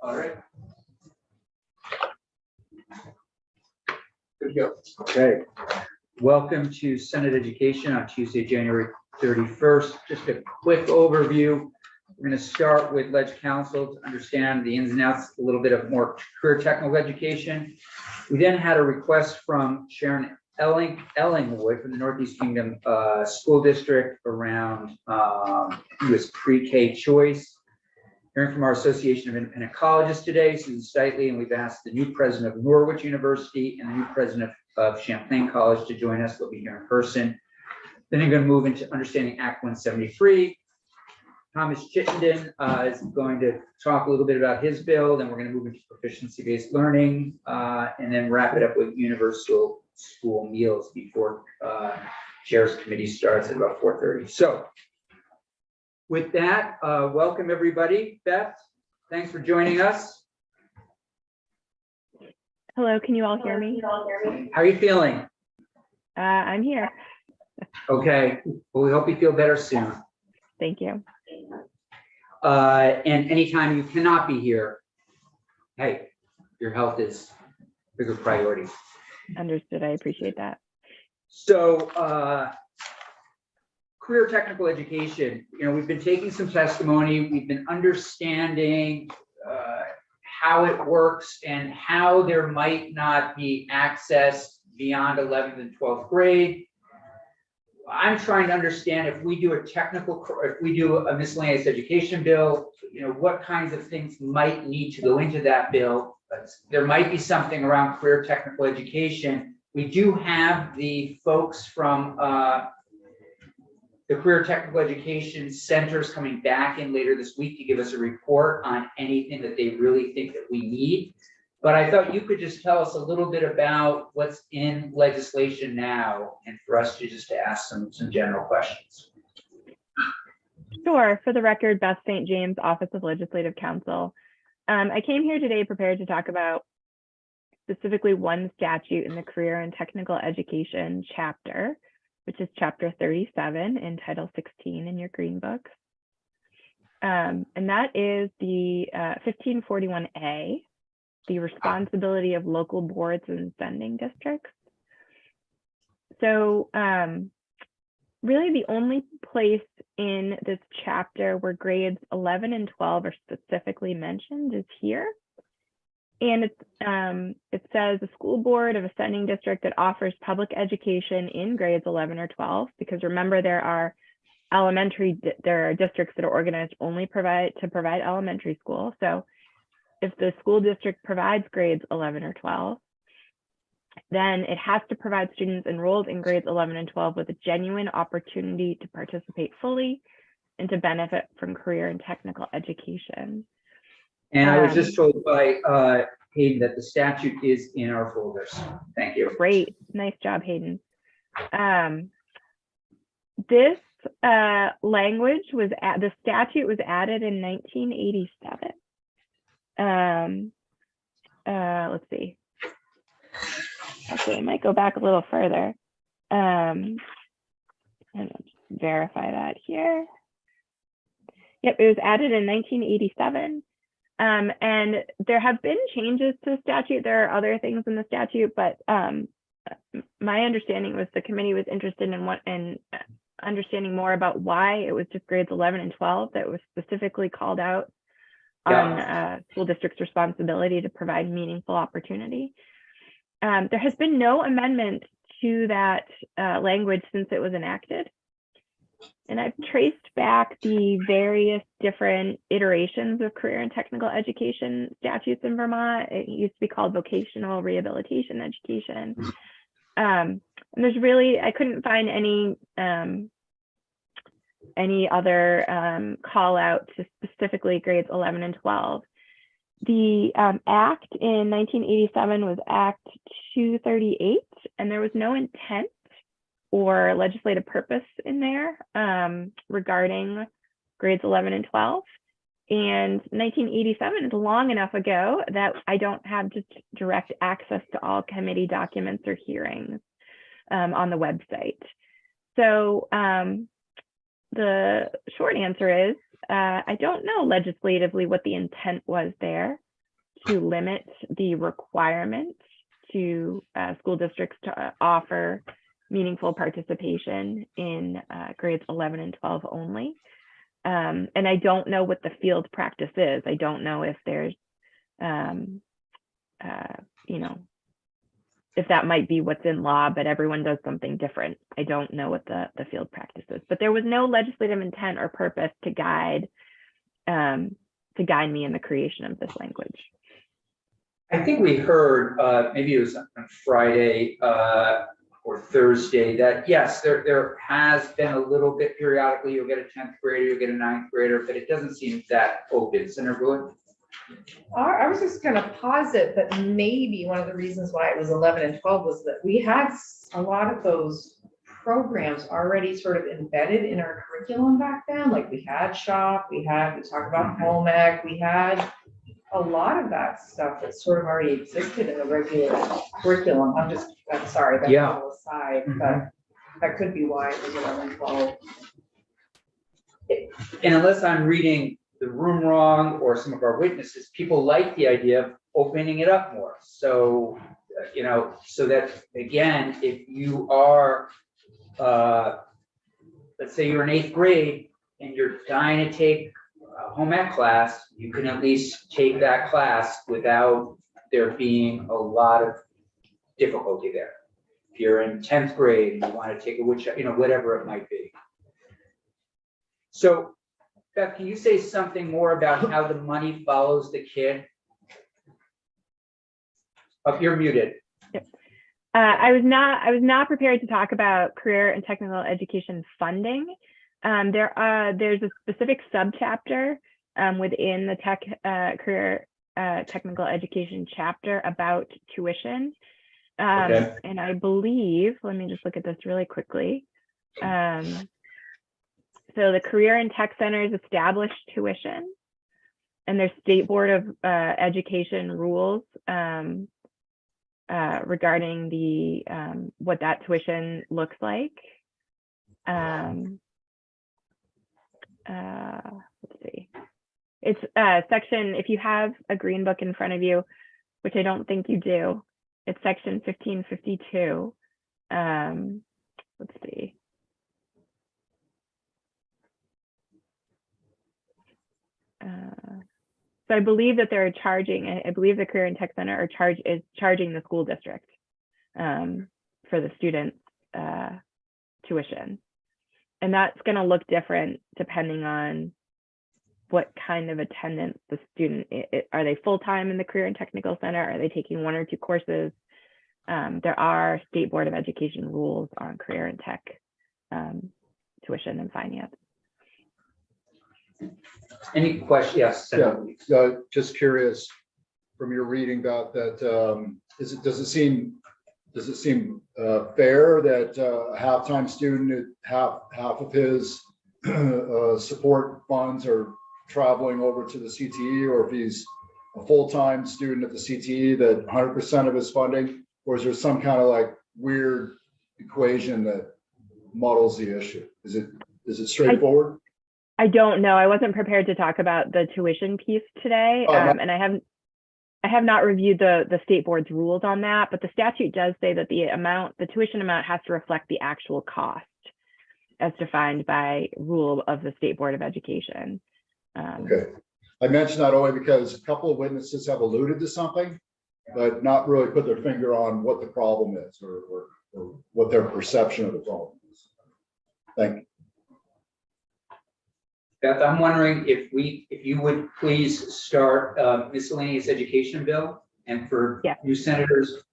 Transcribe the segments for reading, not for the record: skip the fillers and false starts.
All right. Good to go. Okay. Welcome to Senate Education on Tuesday, January 31st. Just a quick overview. We're going to start with Ledge Council to understand the ins and outs, a little bit of more career technical education. We then had a request from Sharon Ellingwood from the Northeast Kingdom School District around US pre-K choice. Hearing from our Association of Independent Colleges today, Susan Steitley, and we've asked the new president of Norwich University and the new president of Champlain College to join us. They'll be here in person. Then we're going to move into understanding Act 173. Thomas Chittenden is going to talk a little bit about his bill. Then we're going to move into proficiency-based learning, and then wrap it up with universal school meals before Chair's Committee starts at about 4:30. So with that, welcome everybody. Beth, thanks for joining us. Hello, can you all hear me? How are you feeling? I'm here. Okay, well, we hope you feel better soon. Thank you. And anytime you cannot be here, hey, your health is a bigger priority. Understood, I appreciate that. So, career technical education, we've been taking some testimony, we've been understanding how it works and how there might not be access beyond 11th and 12th grade. I'm trying to understand if we do if we do a miscellaneous education bill, what kinds of things might need to go into that bill. There might be something around career technical education. We do have the folks from the Career Technical Education Centers coming back in later this week to give us a report on anything that they really think that we need. But I thought you could just tell us a little bit about what's in legislation now, and for us to just ask some general questions. Sure. For the record, Beth St. James, Office of Legislative Counsel. I came here today prepared to talk about specifically one statute in the Career and Technical Education chapter, which is Chapter 37 in Title 16 in your Green Book. And that is the 1541A, the responsibility of local boards and sending districts. So really the only place in this chapter where grades 11 and 12 are specifically mentioned is here. And it says the school board of a sending district that offers public education in grades 11 or 12, because remember there are districts that are organized only to provide elementary school. So if the school district provides grades 11 or 12, then it has to provide students enrolled in grades 11 and 12 with a genuine opportunity to participate fully and to benefit from career and technical education. And I was just told by Hayden that the statute is in our folders. Thank you. Great. Nice job, Hayden. This language the statute was added in 1987. Let's see. Actually, I might go back a little further. And I'll just verify that here. Yep, it was added in 1987. And there have been changes to the statute. There are other things in the statute, but my understanding was the committee was interested in understanding more about why it was just grades 11 and 12 that was specifically called out on school district's responsibility to provide meaningful opportunity. There has been no amendment to that language since it was enacted. And I've traced back the various different iterations of career and technical education statutes in Vermont. It used to be called vocational rehabilitation education. And there's really, I couldn't find any other call out to specifically grades 11 and 12. The act in 1987 was Act 238, and there was no intent or legislative purpose in there regarding grades 11 and 12. And 1987 is long enough ago that I don't have just direct access to all committee documents or hearings on the website. So the short answer is I don't know legislatively what the intent was there. to limit the requirement to school districts to offer meaningful participation in grades 11 and 12 only. And I don't know what the field practice is. I don't know if there's, you know, if that might be what's in law, but everyone does something different. I don't know what the field practice is, but there was no legislative intent or purpose to guide me in the creation of this language. I think we heard, maybe it was on Friday or Thursday, that yes, there has been a little bit periodically, you'll get a 10th grader, you'll get a 9th grader, but it doesn't seem that open. Senator Brewer? I was just going to posit that maybe one of the reasons why it was 11 and 12 was that we had a lot of those programs already sort of embedded in our curriculum back then. Like we had SHOP, we talked about home ec, we had a lot of that stuff that sort of already existed in the regular curriculum. I'm sorry, that's a little aside, but that could be why it was 11 and 12. And unless I'm reading the room wrong or some of our witnesses, people like the idea of opening it up more. So, you know, so that again, if you are, let's say you're in 8th grade and you're dying to take a home ec class, you can at least take that class without there being a lot of difficulty there. If you're in 10th grade and you want to take a wood shop, you know, whatever it might be. So, Beth, can you say something more about how the money follows the kid? Oh, you're muted. Yep. I was not prepared to talk about career and technical education funding. There's a specific subchapter within the career technical education chapter about tuition. Okay. And I believe, let me just look at this really quickly. So the Career and Tech Centers established tuition, and their State Board of Education rules regarding the what that tuition looks like. Let's see. It's section, if you have a green book in front of you, which I don't think you do, it's section 1552. Let's see. So I believe that they're charging, I believe the Career and Tech Center is charging the school district for the student tuition. And that's going to look different depending on what kind of attendance the student, are they full-time in the Career and Technical Center? Are they taking 1 or 2 courses? There are State Board of Education rules on career and tech tuition and finance. Any questions? Yes. Yeah, just curious from your reading about that. Does it seem fair that a half-time student, half of his support funds are traveling over to the CTE, or if he's a full-time student at the CTE, that 100% of his funding, or is there some kind of like weird equation that muddles the issue? Is it straightforward? I don't know. I wasn't prepared to talk about the tuition piece today, and I have not reviewed the state board's rules on that. But the statute does say that the tuition amount has to reflect the actual cost, as defined by rule of the State Board of Education. Okay, I mentioned that only because a couple of witnesses have alluded to something, but not really put their finger on what the problem is or what their perception of the problem is. Thank you. Beth, I'm wondering if you would please start miscellaneous education bill, and for new senators,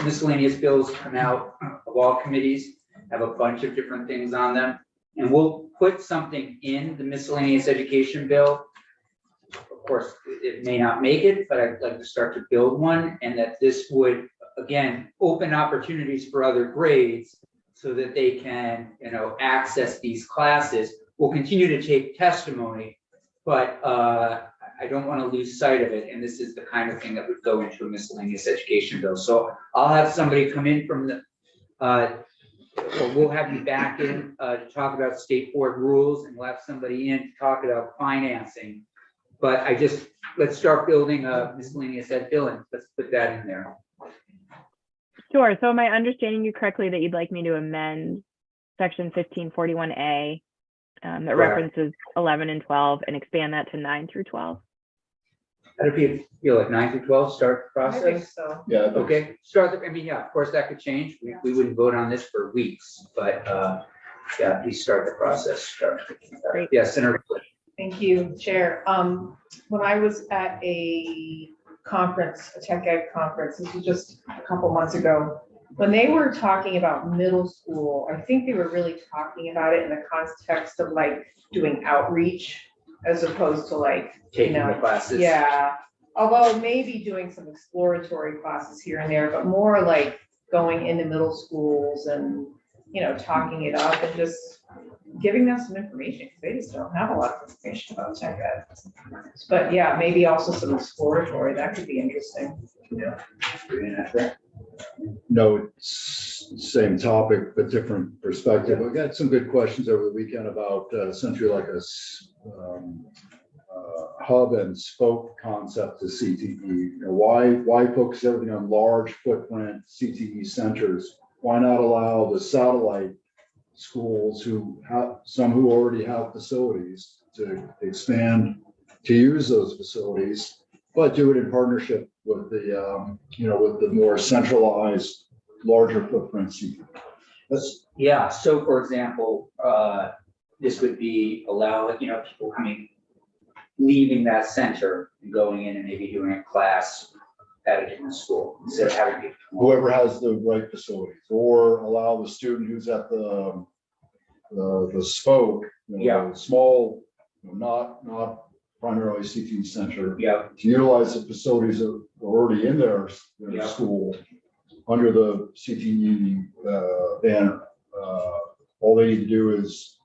miscellaneous bills come out of all committees, have a bunch of different things on them, and we'll put something in the miscellaneous education bill. Of course, it may not make it, but I'd like to start to build one, and that this would, again, open opportunities for other grades so that they can, access these classes. We'll continue to take testimony, but I don't want to lose sight of it. And this is the kind of thing that would go into a miscellaneous education bill. So I'll have somebody come in from the, or we'll have you back in to talk about state board rules, and we'll have somebody in to talk about financing. But I just let's start building a miscellaneous ed billing. Let's put that in there. Sure. So am I understanding you correctly that you'd like me to amend section 1541A that Correct. references 11 and 12 and expand that to 9 through 12? How do you feel like 9 through 12 start the I think process? so. Yeah. Okay, I mean, yeah, of course, that could change. We wouldn't vote on this for weeks, but yeah, please start the process. Great. Yeah, Senator. Thank you, Chair. When I was at a conference, a tech ed conference, this was just a couple months ago, when they were talking about middle school, I think they were really talking about it in the context of like doing outreach as opposed to like, you Taking the know, classes. yeah. Although maybe doing some exploratory classes here and there, but more like going into middle schools and, you know, talking it up and just giving them some information, because they just don't have a lot of information about tech ed. But yeah, maybe also some exploratory, that could be interesting. No, it's same topic, but different perspective. We got some good questions over the weekend about essentially like a hub and spoke concept to CTE. You know, why focus everything on large footprint CTE centers? Why not allow the satellite schools who have, some who already have facilities to expand to use those facilities, but do it in partnership with the, you know, with the more centralized, larger footprint CTE. Yeah, so for example, this would be allow, you know, people leaving that center and going in and maybe doing a class at a different school instead of having people. Whoever has the right facilities, or allow the student who's at the spoke, you know, Yeah. small, you know, not primarily CTE center, Yeah, to utilize the facilities that are already in their Yeah. school under the CTE banner. All they need to do is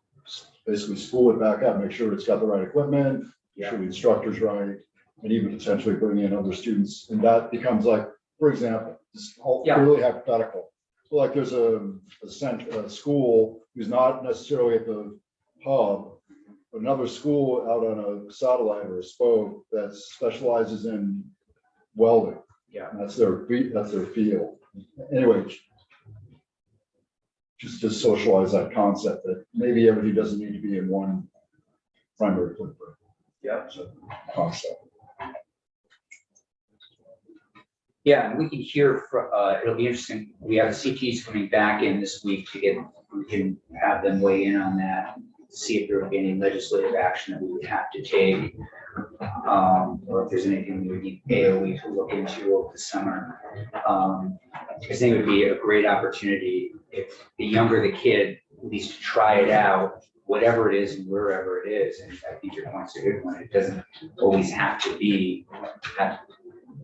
basically spool it back up, make sure it's got the right equipment, make yeah, sure the instructor's right, and even potentially bring in other students. And that becomes like, for example, just all Yeah. purely hypothetical. So like there's a school who's not necessarily at the hub, but another school out on a satellite or a spoke that specializes in welding. Yeah. And that's their field. Anyway, just to socialize that concept that maybe everything doesn't need to be in one primary footprint. yeah. So, concept. Yeah, and we can hear, it'll be interesting. We have the CTs coming back in this week we can have them weigh in on that, see if there would be any legislative action that we would have to take. Or if there's anything we would need AOE to look into over the summer. I think it would be a great opportunity if the younger the kid, at least to try it out, whatever it is and wherever it is. And I think your point's a good one. It doesn't always have to be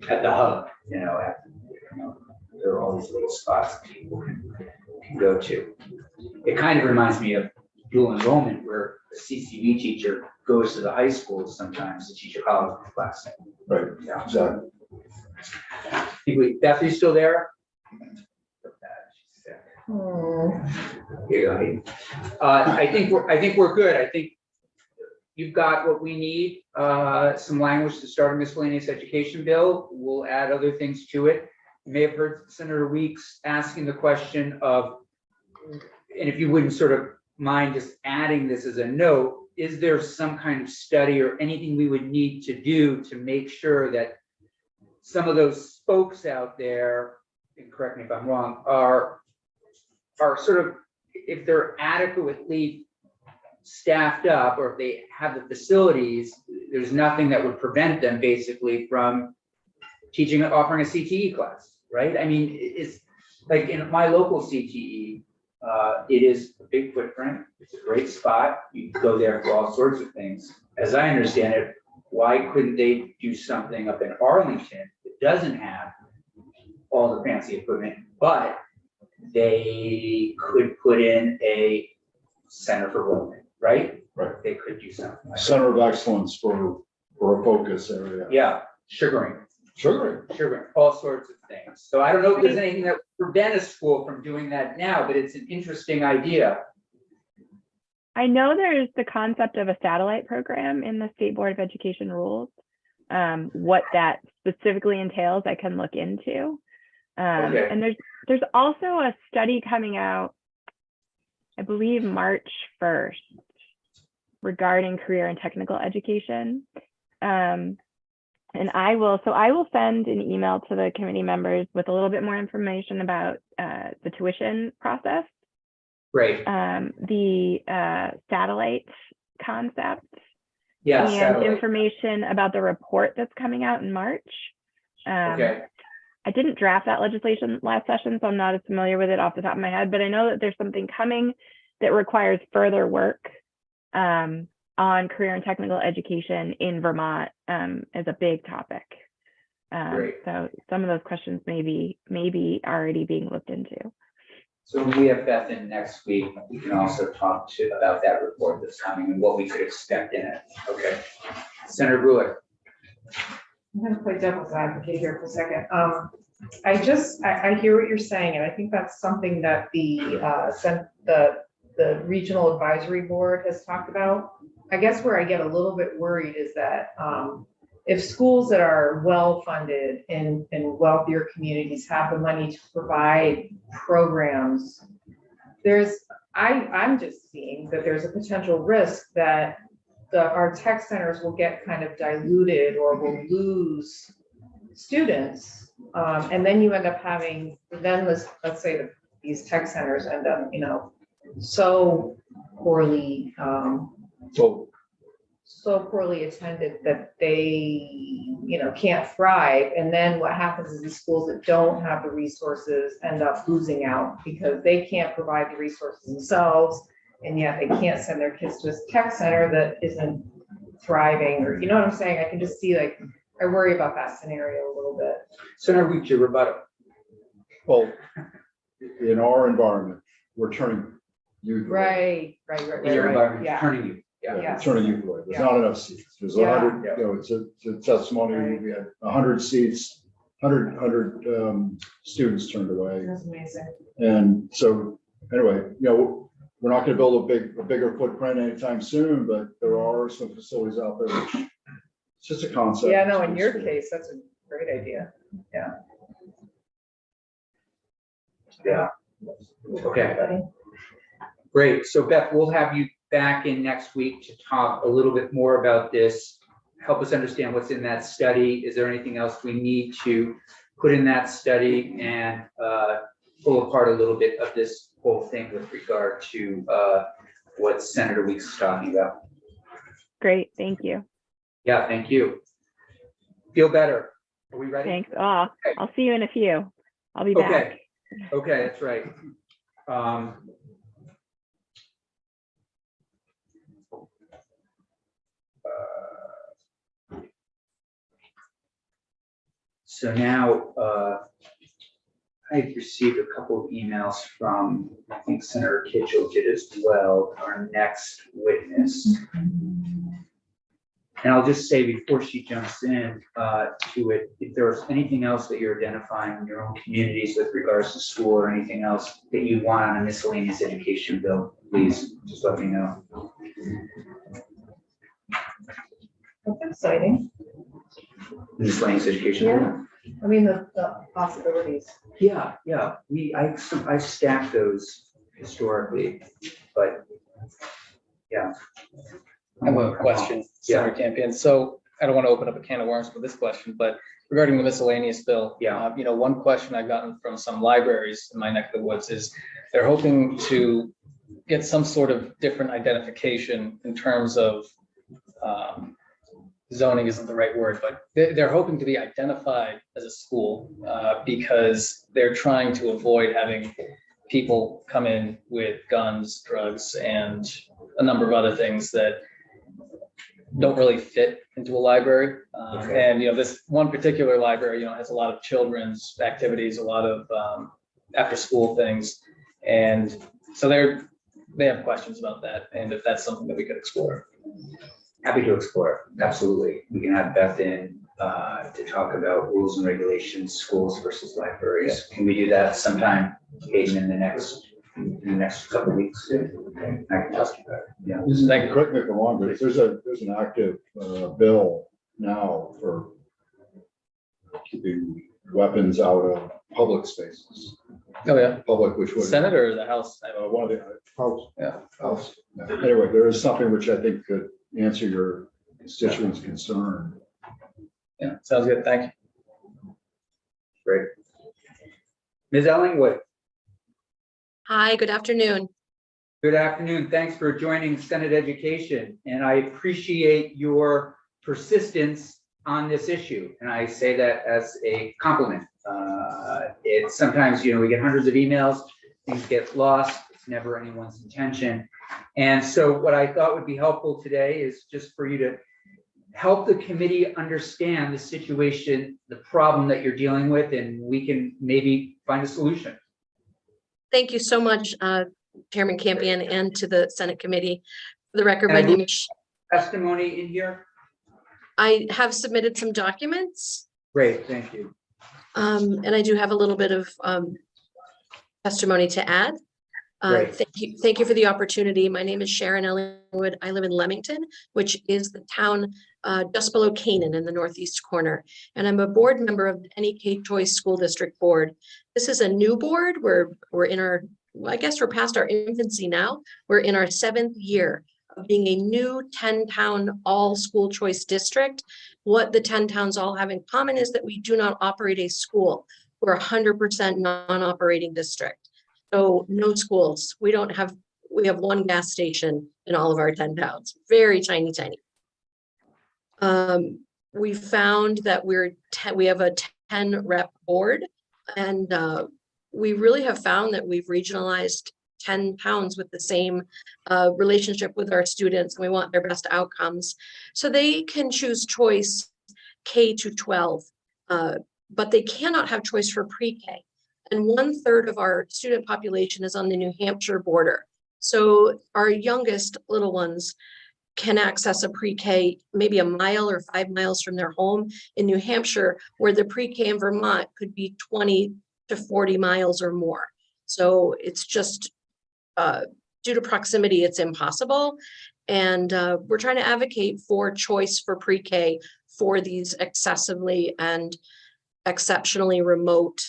at the hub, you know, there are all these little spots that people can go to. It kind of reminds me of dual enrollment where a CCV teacher goes to the high schools sometimes to teach a college class. Right. Yeah. Exactly. Beth, are you still there? Hmm. Yeah. I think we're good. I think you've got what we need, some language to start a miscellaneous education bill. We'll add other things to it. You may have heard Senator Weeks asking the question of, and if you wouldn't sort of mind just adding this as a note, is there some kind of study or anything we would need to do to make sure that some of those spokes out there, and correct me if I'm wrong, are sort of, if they're adequately staffed up, or if they have the facilities, there's nothing that would prevent them basically from offering a CTE class, right? I mean, it's like in my local CTE, it is a big footprint. It's a great spot. You can go there for all sorts of things. As I understand it, why couldn't they do something up in Arlington that doesn't have all the fancy equipment, but they could put in a center for welding, right? Right. They could do something like that. Center of excellence for a focus area. Yeah, sugaring, Sure. all sorts of things. So I don't know if there's anything that would prevent a school from doing that now, but it's an interesting idea. I know there's the concept of a satellite program in the State Board of Education rules. What that specifically entails, I can look into. Okay. And there's also a study coming out, I believe March 1st, regarding career and technical education. And I will send an email to the committee members with a little bit more information about the tuition process, Great. the satellite concept, Yeah. and satellite. information about the report that's coming out in March. Okay. I didn't draft that legislation last session, so I'm not as familiar with it off the top of my head, but I know that there's something coming that requires further work on career and technical education in Vermont as a big topic. Great. So some of those questions may be already being looked into. So when we have Beth in next week, we can also talk about that report that's coming and what we could expect in it. Okay. Senator Brewer. I'm gonna play devil's advocate here for a second. I hear what you're saying, and I think that's something that the regional advisory board has talked about. I guess where I get a little bit worried is that if schools that are well-funded in wealthier communities have the money to provide programs, I'm just seeing that there's a potential risk that our tech centers will get kind of diluted or will lose students. And then you end up having, let's say that these tech centers end up, so poorly, so poorly attended that they, can't thrive. And then what happens is these schools that don't have the resources end up losing out because they can't provide the resources themselves. And yet they can't send their kids to a tech center that isn't thriving, or, you know what I'm saying? I can just see, I worry about that scenario a little bit. Senator Weeks, your rebuttal. Well, in our environment, we're turning youth away. Right. In your environment, Yeah. turning you. Yeah, Yes. we're turning youth away. There's Yeah. not enough seats. There's Yeah. 100, it's a testimony. Right. We had 100 seats, 100 students turned away. That's amazing. And so, anyway, we're not going to build a bigger footprint anytime soon, but there are some facilities out there. It's just a concept. Yeah, no, in your case, that's a great idea. Yeah. Okay. Buddy. Great. So Beth, we'll have you back in next week to talk a little bit more about this. Help us understand what's in that study. Is there anything else we need to put in that study and pull apart a little bit of this whole thing with regard to what Senator Weeks is talking about? Great, thank you. Yeah, thank you. Feel better. Are we ready? Thanks. Oh, Okay. I'll see you in a few. I'll be back. Okay. Okay, that's right. So now, I received a couple of emails from, I think Senator Kitchell did as well, our next witness. And I'll just say before she jumps in to it, if there's anything else that you're identifying in your own communities with regards to school or anything else that you want on a miscellaneous education bill, please just let me know. That's exciting. Miscellaneous education. bill? I mean, the possibilities. Yeah, I stacked those historically, but yeah. I have a question, Senator Campion. So I don't want to open up a can of worms with this question, but regarding the miscellaneous bill, Yeah. One question I've gotten from some libraries in my neck of the woods is they're hoping to get some sort of different identification in terms of zoning isn't the right word, but they're hoping to be identified as a school because they're trying to avoid having people come in with guns, drugs, and a number of other things that don't really fit into a library. Okay. And, this one particular library, has a lot of children's activities, a lot of after-school things. And so they have questions about that, and if that's something that we could explore. Happy to explore, absolutely. We can have Beth in to talk about rules and regulations, schools versus libraries. Can we do that sometime, Hayden, in the next couple of weeks? Okay, I can talk to you about it. Yeah. Correct me if I'm wrong, but there's an active bill now for keeping weapons out of public spaces. Oh, yeah. Public, which was Senate or the House? one of the house. Yeah. House. Anyway, there is something which I think could answer your constituents' concern. Yeah, sounds good. Thank you. Great. Ms. Ellingwood, Hi, good afternoon. good afternoon. Thanks for joining Senate Education, and I appreciate your persistence on this issue, and I say that as a compliment. It's sometimes, we get hundreds of emails, things get lost, it's never anyone's intention. And so what I thought would be helpful today is just for you to help the committee understand the situation, the problem that you're dealing with, and we can maybe find a solution. Thank you so much, Chairman Campion, and to the Senate Committee. For the record, my And I name is, Testimony in here? I have submitted some documents, Great, thank you. and I do have a little bit of testimony to add. Great. Thank you for the opportunity. My name is Sharon Ellingwood. I live in Leamington, which is the town just below Canaan in the northeast corner. And I'm a board member of the NEK Choice School District Board. This is a new board. We're in our, I guess we're past our infancy now. We're in our 7th year of being a new 10-town all school choice district. What the 10 towns all have in common is that we do not operate a school. We're 100% non-operating district. So no schools. We have one gas station in all of our 10 towns. Very tiny, tiny. We found that we have a 10 rep board, and we really have found that we've regionalized 10 towns with the same relationship with our students, and we want their best outcomes. So they can choose choice K to 12, but they cannot have choice for pre-K. And 1/3 of our student population is on the New Hampshire border. So our youngest little ones can access a pre-K maybe a mile or 5 miles from their home in New Hampshire, where the pre-K in Vermont could be 20 to 40 miles or more. So it's just due to proximity, it's impossible. And we're trying to advocate for choice for pre-K for these excessively and exceptionally remote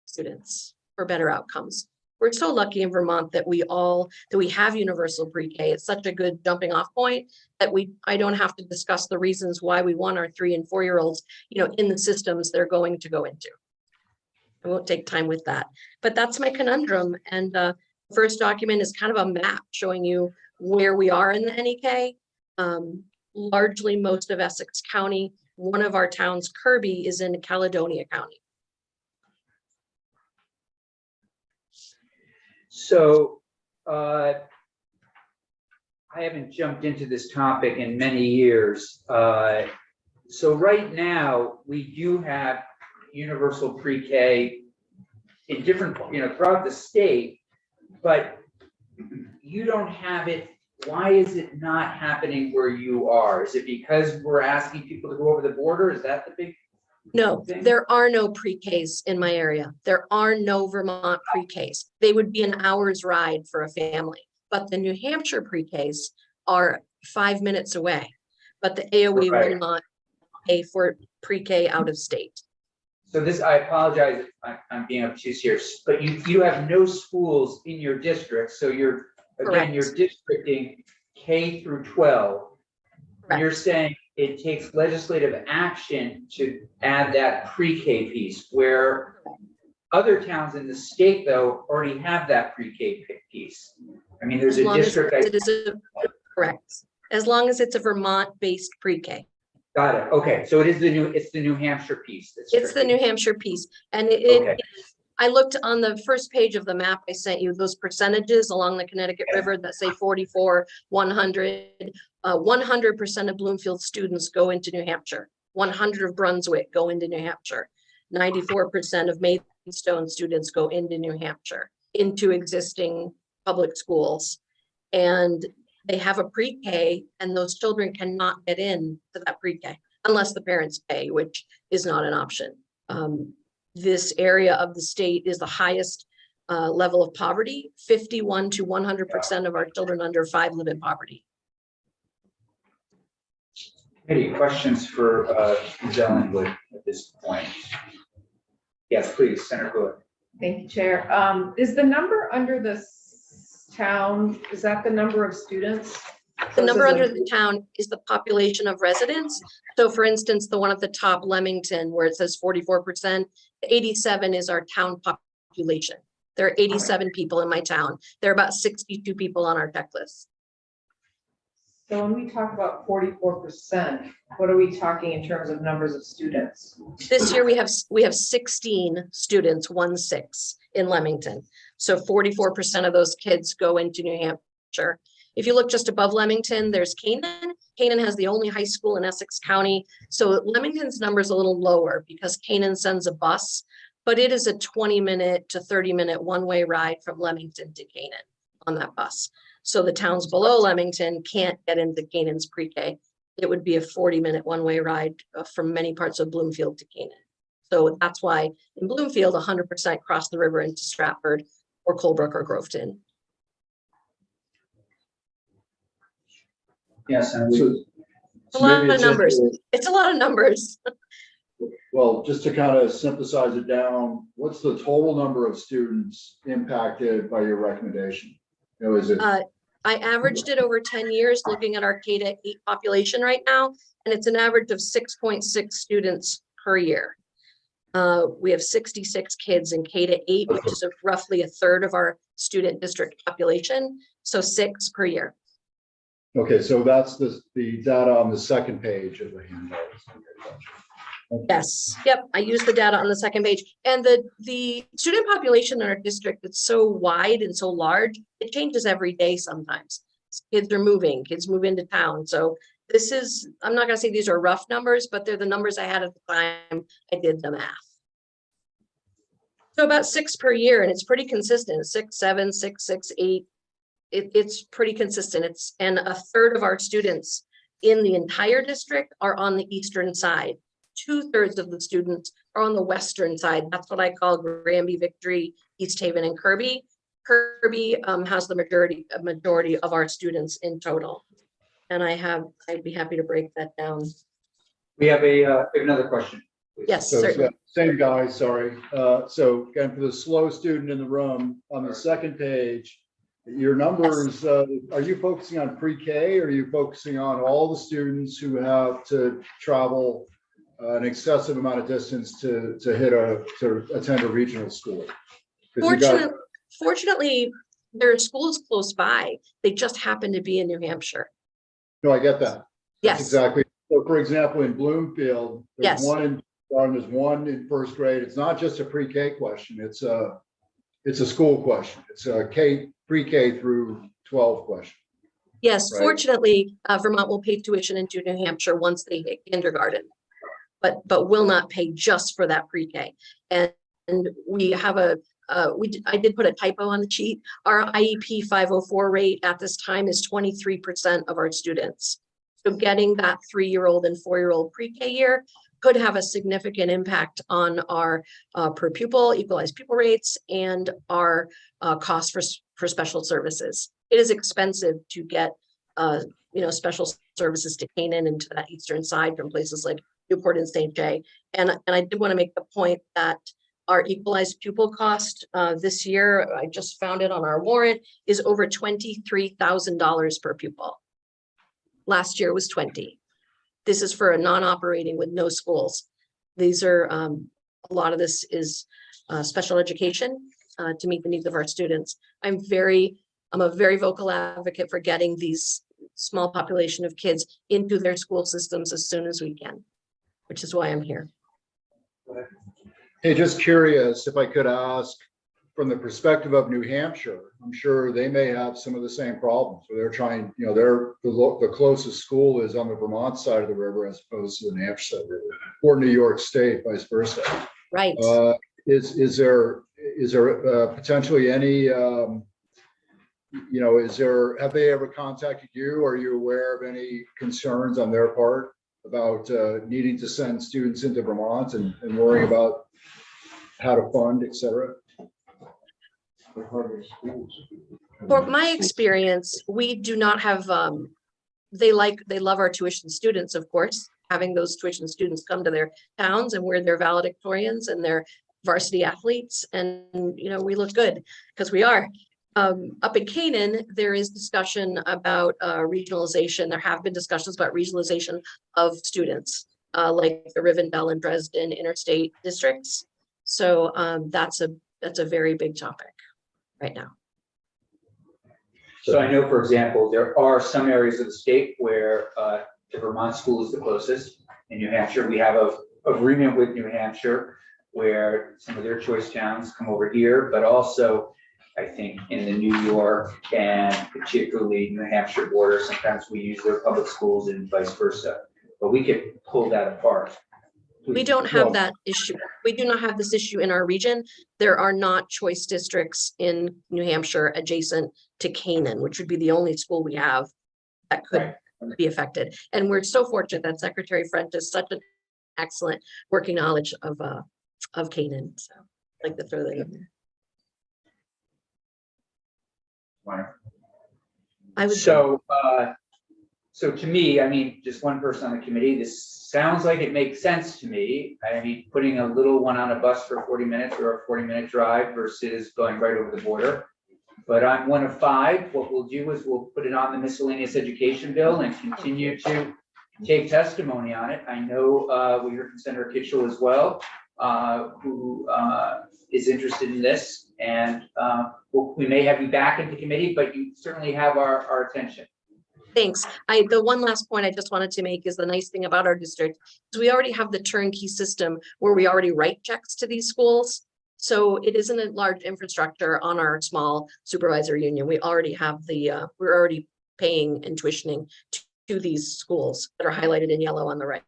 students for better outcomes. We're so lucky in Vermont that we have universal pre-K. It's such a good jumping off point that I don't have to discuss the reasons why we want our 3- and 4-year-olds, in the systems they're going to go into. I won't take time with that, but that's my conundrum. And the first document is kind of a map showing you where we are in the NEK. Largely most of Essex County. One of our towns, Kirby, is in Caledonia County. So I haven't jumped into this topic in many years. So right now, we do have universal pre-K in different, throughout the state, but you don't have it. Why is it not happening where you are? Is it because we're asking people to go over the border? Is that the big? No, thing? there are no pre-Ks in my area. There are no Vermont pre-Ks. They would be an hour's ride for a family, but the New Hampshire pre-Ks are 5 minutes away. But the AOE Right. will not pay for pre-K out of state. So this, I apologize if I'm being obtuse here, but you have no schools in your district, so you're districting K through 12. Correct. You're saying it takes legislative action to add that pre-K piece, where other towns in the state, though, already have that pre-K piece. I mean, there's As a long as district. it is correct. As long as it's a Vermont-based pre-K. Got it. Okay, so it's the New Hampshire piece. It's the New Hampshire piece. And Okay. I looked on the first page of the map I sent you, those percentages along the Connecticut River that say 44, 100. 100% of Bloomfield students go into New Hampshire. 100 of Brunswick go into New Hampshire. 94% of Maidstone students go into New Hampshire, into existing public schools. And they have a pre-K, and those children cannot get in to that pre-K unless the parents pay, which is not an option. This area of the state is the highest level of poverty. 51 to 100% of our children under 5 live in poverty. Any questions for Ms. Ellenwood at this point? Yes, please, Senator Pruitt. Thank you, Chair. Is the number under this town, is that the number of students? The So it number says under a- the town is the population of residents. So for instance, the one at the top, Leamington, where it says 44%, 87 is our town population. There are 87 people in my town. There are about 62 people on our checklist. So when we talk about 44%, what are we talking in terms of numbers of students? This year, we have 16 students, 1-6 in Leamington. So 44% of those kids go into New Hampshire. If you look just above Leamington, there's Canaan. Canaan has the only high school in Essex County. So Leamington's number is a little lower because Canaan sends a bus, but it is a 20-minute to 30-minute one-way ride from Leamington to Canaan on that bus. So the towns below Leamington can't get into Canaan's pre-K. It would be a 40-minute one-way ride from many parts of Bloomfield to Canaan. So that's why in Bloomfield, 100% cross the river into Stratford or Colebrook or Groveton. Yes, and So- we, A lot maybe of it's numbers. interesting- It's a lot of numbers. Well, just to kind of synthesize it down, what's the total number of students impacted by your recommendation? You know, is it, I averaged it over 10 years, looking at our K-8 population right now, and it's an average of 6.6 students per year. We have 66 kids in K-8, which is roughly a third of our student district population, so 6 per year. okay, so that's the data on the second page of the handout. Yes, yep, I use the data on the second page. And the student population in our district, it's so wide and so large, it changes every day sometimes. Kids are moving, kids move into town. So this is, I'm not gonna say these are rough numbers, but they're the numbers I had at the time I did the math. So about 6 per year, and it's pretty consistent, 6, 7, 6, 6, 8. It's pretty consistent. And a third of our students in the entire district are on the eastern side. 2/3 of the students are on the western side. That's what I call Granby, Victory, East Haven, and Kirby. Kirby has the majority of our students in total. And I'd be happy to break that down. we have another question. please. Yes, So, certainly. same guy, sorry. So again, for the slow student in the room, on the second page, your numbers, are you focusing on pre-K or are you focusing on all the students who have to travel an excessive amount of distance to attend a regional school? 'Cause you got- Fortunately, there are schools close by. They just happen to be in New Hampshire. No, I get that. That's Yes, exactly. So for example, in Bloomfield, there's Yes. there's one in first grade. It's not just a pre-K question. It's a school question. It's a pre-K through 12 question. yes. Right. Fortunately, Vermont will pay tuition into New Hampshire once they hit kindergarten, but will not pay just for that pre-K. And we have I did put a typo on the sheet. Our IEP 504 rate at this time is 23% of our students. So getting that 3-year-old and 4-year-old pre-K year could have a significant impact on our per pupil, equalized pupil rates, and our cost for special services. It is expensive to get special services to Canaan and to that eastern side from places like Newport and St. Jay. And I did want to make the point that our equalized pupil cost this year, I just found it on our warrant, is over $23,000 per pupil. Last year was 20. This is for a non-operating with no schools. These are, a lot of this is special education to meet the needs of our students. I'm a very vocal advocate for getting these small population of kids into their school systems as soon as we can, which is why I'm here. Hey, just curious if I could ask, from the perspective of New Hampshire, I'm sure they may have some of the same problems where they're trying, the closest school is on the Vermont side of the river as opposed to the New Hampshire side of the river, or New York State, vice versa. Right. Is there potentially any, have they ever contacted you? Are you aware of any concerns on their part about needing to send students into Vermont and worrying about how to fund, et cetera? For my experience, we do not have they love our tuition students, of course, having those tuition students come to their towns, and we're their valedictorians and their varsity athletes. And, you know, we look good because we are. Up in Canaan, there is discussion about regionalization. There have been discussions about regionalization of students, like the Rivendell and Dresden interstate districts. So that's a very big topic right now. So I know, for example, there are some areas of the state where the Vermont school is the closest. In New Hampshire, we have a agreement with New Hampshire where some of their choice towns come over here, but also I think in the New York and particularly New Hampshire border, sometimes we use their public schools and vice versa, but we could pull that apart. We don't have that issue. We do not have this issue in our region. There are not choice districts in New Hampshire adjacent to Canaan, which would be the only school we have that could be affected. And we're so fortunate that Secretary Friend has such an excellent working knowledge of Canaan. So I'd like to throw that in there. I would. So, so to me, I mean, just one person on the committee, this sounds like it makes sense to me. I mean, putting a little one on a bus for 40 minutes or a 40-minute drive versus going right over the border. But I'm one of 5. What we'll do is we'll put it on the miscellaneous education bill and continue to take testimony on it. I know we heard from Senator Kitchell as well, who is interested in this. And we may have you back into committee, but you certainly have our attention. Thanks. The one last point I just wanted to make is the nice thing about our district is we already have the turnkey system where we already write checks to these schools. So it isn't a large infrastructure on our small supervisor union. We already have we're already paying and tuitioning to these schools that are highlighted in yellow on the right.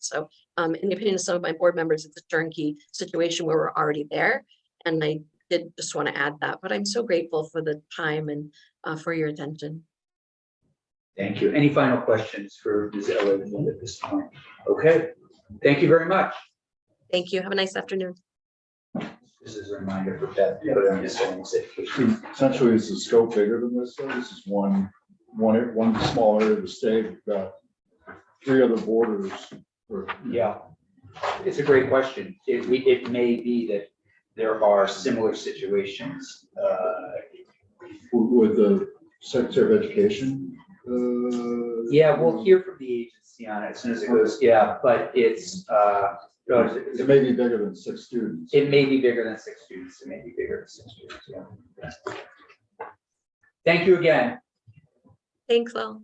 So in the opinion of some of my board members, it's a turnkey situation where we're already there. And I did just want to add that, but I'm so grateful for the time and for your attention. Thank you. Any final questions for Ms. Elliott at this point? Okay, thank you very much. Thank you. Have a nice afternoon. This is a reminder for Beth. to put on miscellaneous education. Essentially, is the scope bigger than this? Though? This is one small area of the state. We've got 3 other borders. Yeah, it's a great question. It may be that there are similar situations. With the Secretary of Education. Yeah, we'll hear from the agency on it as soon as it goes. Yeah, but it's It may be bigger than 6 students. it may be bigger than 6 students. It may be bigger than 6 students. Yeah. Thank you again. Thanks, all.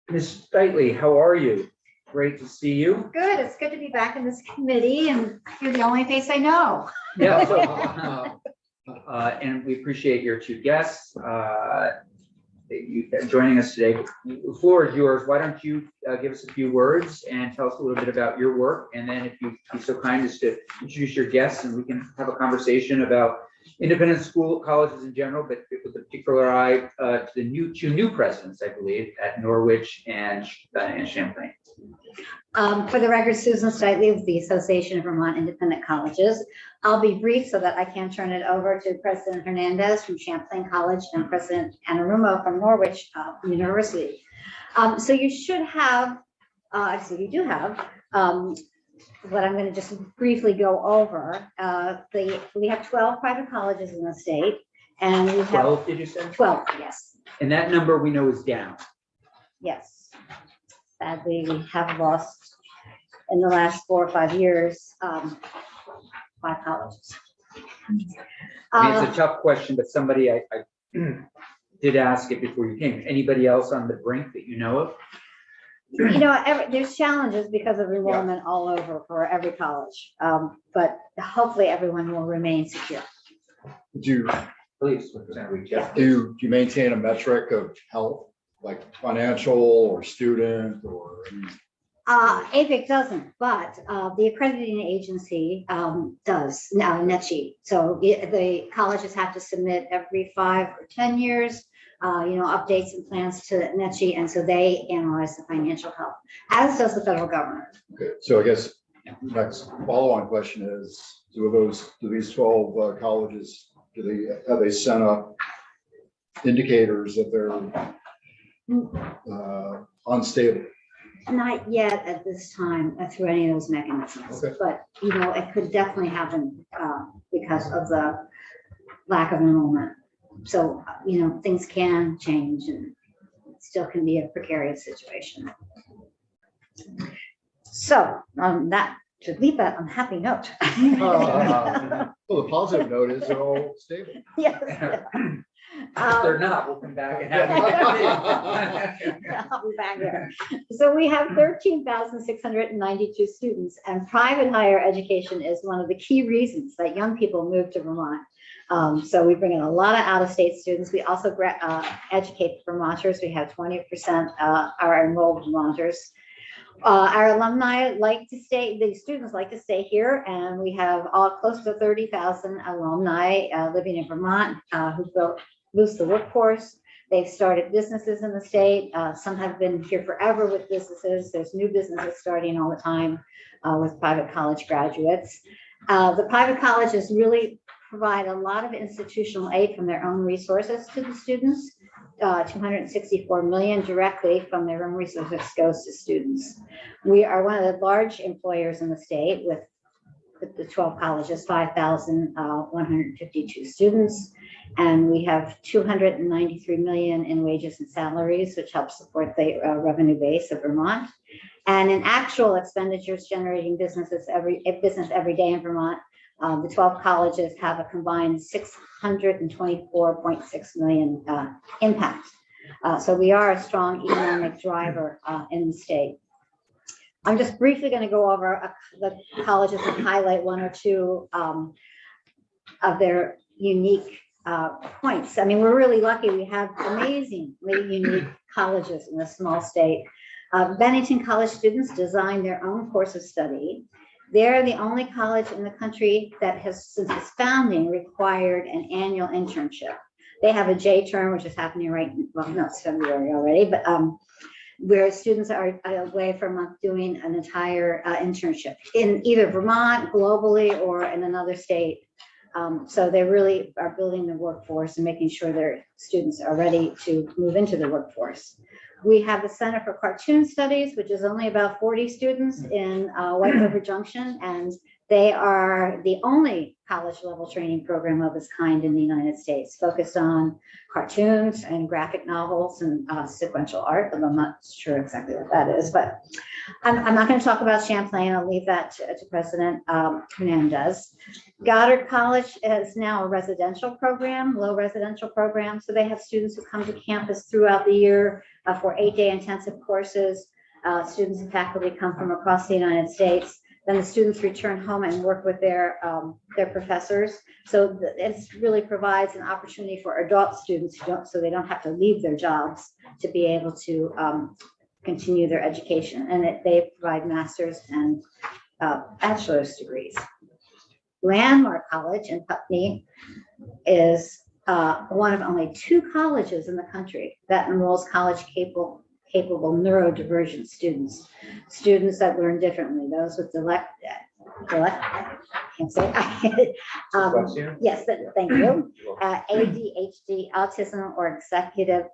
Ms. Steitley, how are you? Great to see you. Good, it's good to be back in this committee and you're the only face I know. Yeah. And we appreciate your 2 guests you joining us today. The floor is yours. Why don't you give us a few words and tell us a little bit about your work, and then if you'd be so kind as to introduce your guests, and we can have a conversation about independent school colleges in general, but with a particular eye to the 2 new presidents, I believe, at Norwich and Champlain. For the record, Susan Steitley of the Association of Vermont Independent Colleges. I'll be brief so that I can turn it over to President Hernandez from Champlain College and President Anarumo from Norwich University. So you should have, actually you do have, what I'm going to just briefly go over. We have 12 private colleges in the state, and we have 12, did you say? 12, yes, And that number we know is down. yes. Sadly, we have lost in the last 4 or 5 years, 5 colleges. I mean, it's a tough question, but somebody I did ask it before you came. Anybody else on the brink that you know of? You know, there's challenges because of enrollment all over for every college, but hopefully everyone will remain secure. Do Please, Representative Jeff. you maintain a metric of health, like financial or student or? APIC doesn't, but the accrediting agency does now, NETCHI. So the colleges have to submit every 5 or 10 years, updates and plans to NETCHI, and so they analyze the financial health, as does the federal government. Okay, so I guess next follow-on question is, do these 12 colleges, have they sent up indicators that they're unstable. Not yet at this time through any of those mechanisms, Okay. but it could definitely happen because of the lack of enrollment. So, things can change and it still can be a precarious situation. So, that should leave that on a happy note. Well, the positive note is they're all stable. Yes. If they're not, we'll come back and have. I'll be back here. So we have 13,692 students, and private higher education is one of the key reasons that young people move to Vermont. So we bring in a lot of out-of-state students. We also educate Vermonters. We have 20% are enrolled Vermonters. Our alumni like to stay, the students like to stay here, and we have close to 30,000 alumni living in Vermont who boost the workforce. They've started businesses in the state. Some have been here forever with businesses. There's new businesses starting all the time with private college graduates. The private colleges really provide a lot of institutional aid from their own resources to the students. 264 million directly from their own resources goes to students. We are one of the large employers in the state with the 12 colleges, 5,152 students. And we have 293 million in wages and salaries, which helps support the revenue base of Vermont. And in actual expenditures generating business every day in Vermont, the 12 colleges have a combined 624.6 million impact. So we are a strong economic driver in the state. I'm just briefly going to go over the colleges and highlight one or two of their unique points. I mean, we're really lucky. We have amazingly unique colleges in this small state. Bennington College students design their own course of study. They're the only college in the country that has, since its founding, required an annual internship. They have a J term, which is happening it's February already, but where students are away for a month doing an entire internship in either Vermont, globally, or in another state. So they really are building the workforce and making sure their students are ready to move into the workforce. We have the Center for Cartoon Studies, which is only about 40 students in White River Junction, and they are the only college level training program of its kind in the United States, focused on cartoons and graphic novels and sequential art, although I'm not sure exactly what that is, but I'm not going to talk about Champlain. I'll leave that to President Hernandez. Goddard College is now a residential program, low residential program. So they have students who come to campus throughout the year for 8-day intensive courses. Students and faculty come from across the United States. Then the students return home and work with their professors. So it really provides an opportunity for adult students so they don't have to leave their jobs to be able to continue their education. And they provide master's and bachelor's degrees. Landmark College in Putney is one of only 2 colleges in the country that enrolls college capable neurodivergent students that learn differently, those with yes, thank you, ADHD, autism, or executive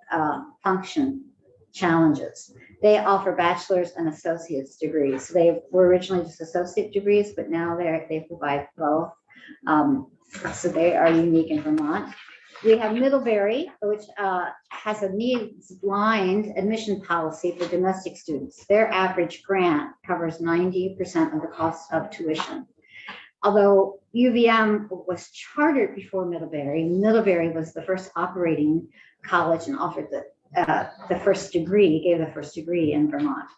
function challenges. They offer bachelor's and associate's degrees. They were originally just associate degrees, but now they provide both. So they are unique in Vermont. We have Middlebury, which has a needs blind admission policy for domestic students. Their average grant covers 90% of the cost of tuition. Although UVM was chartered before Middlebury, Middlebury was the first operating college and offered the first degree, gave the first degree in Vermont.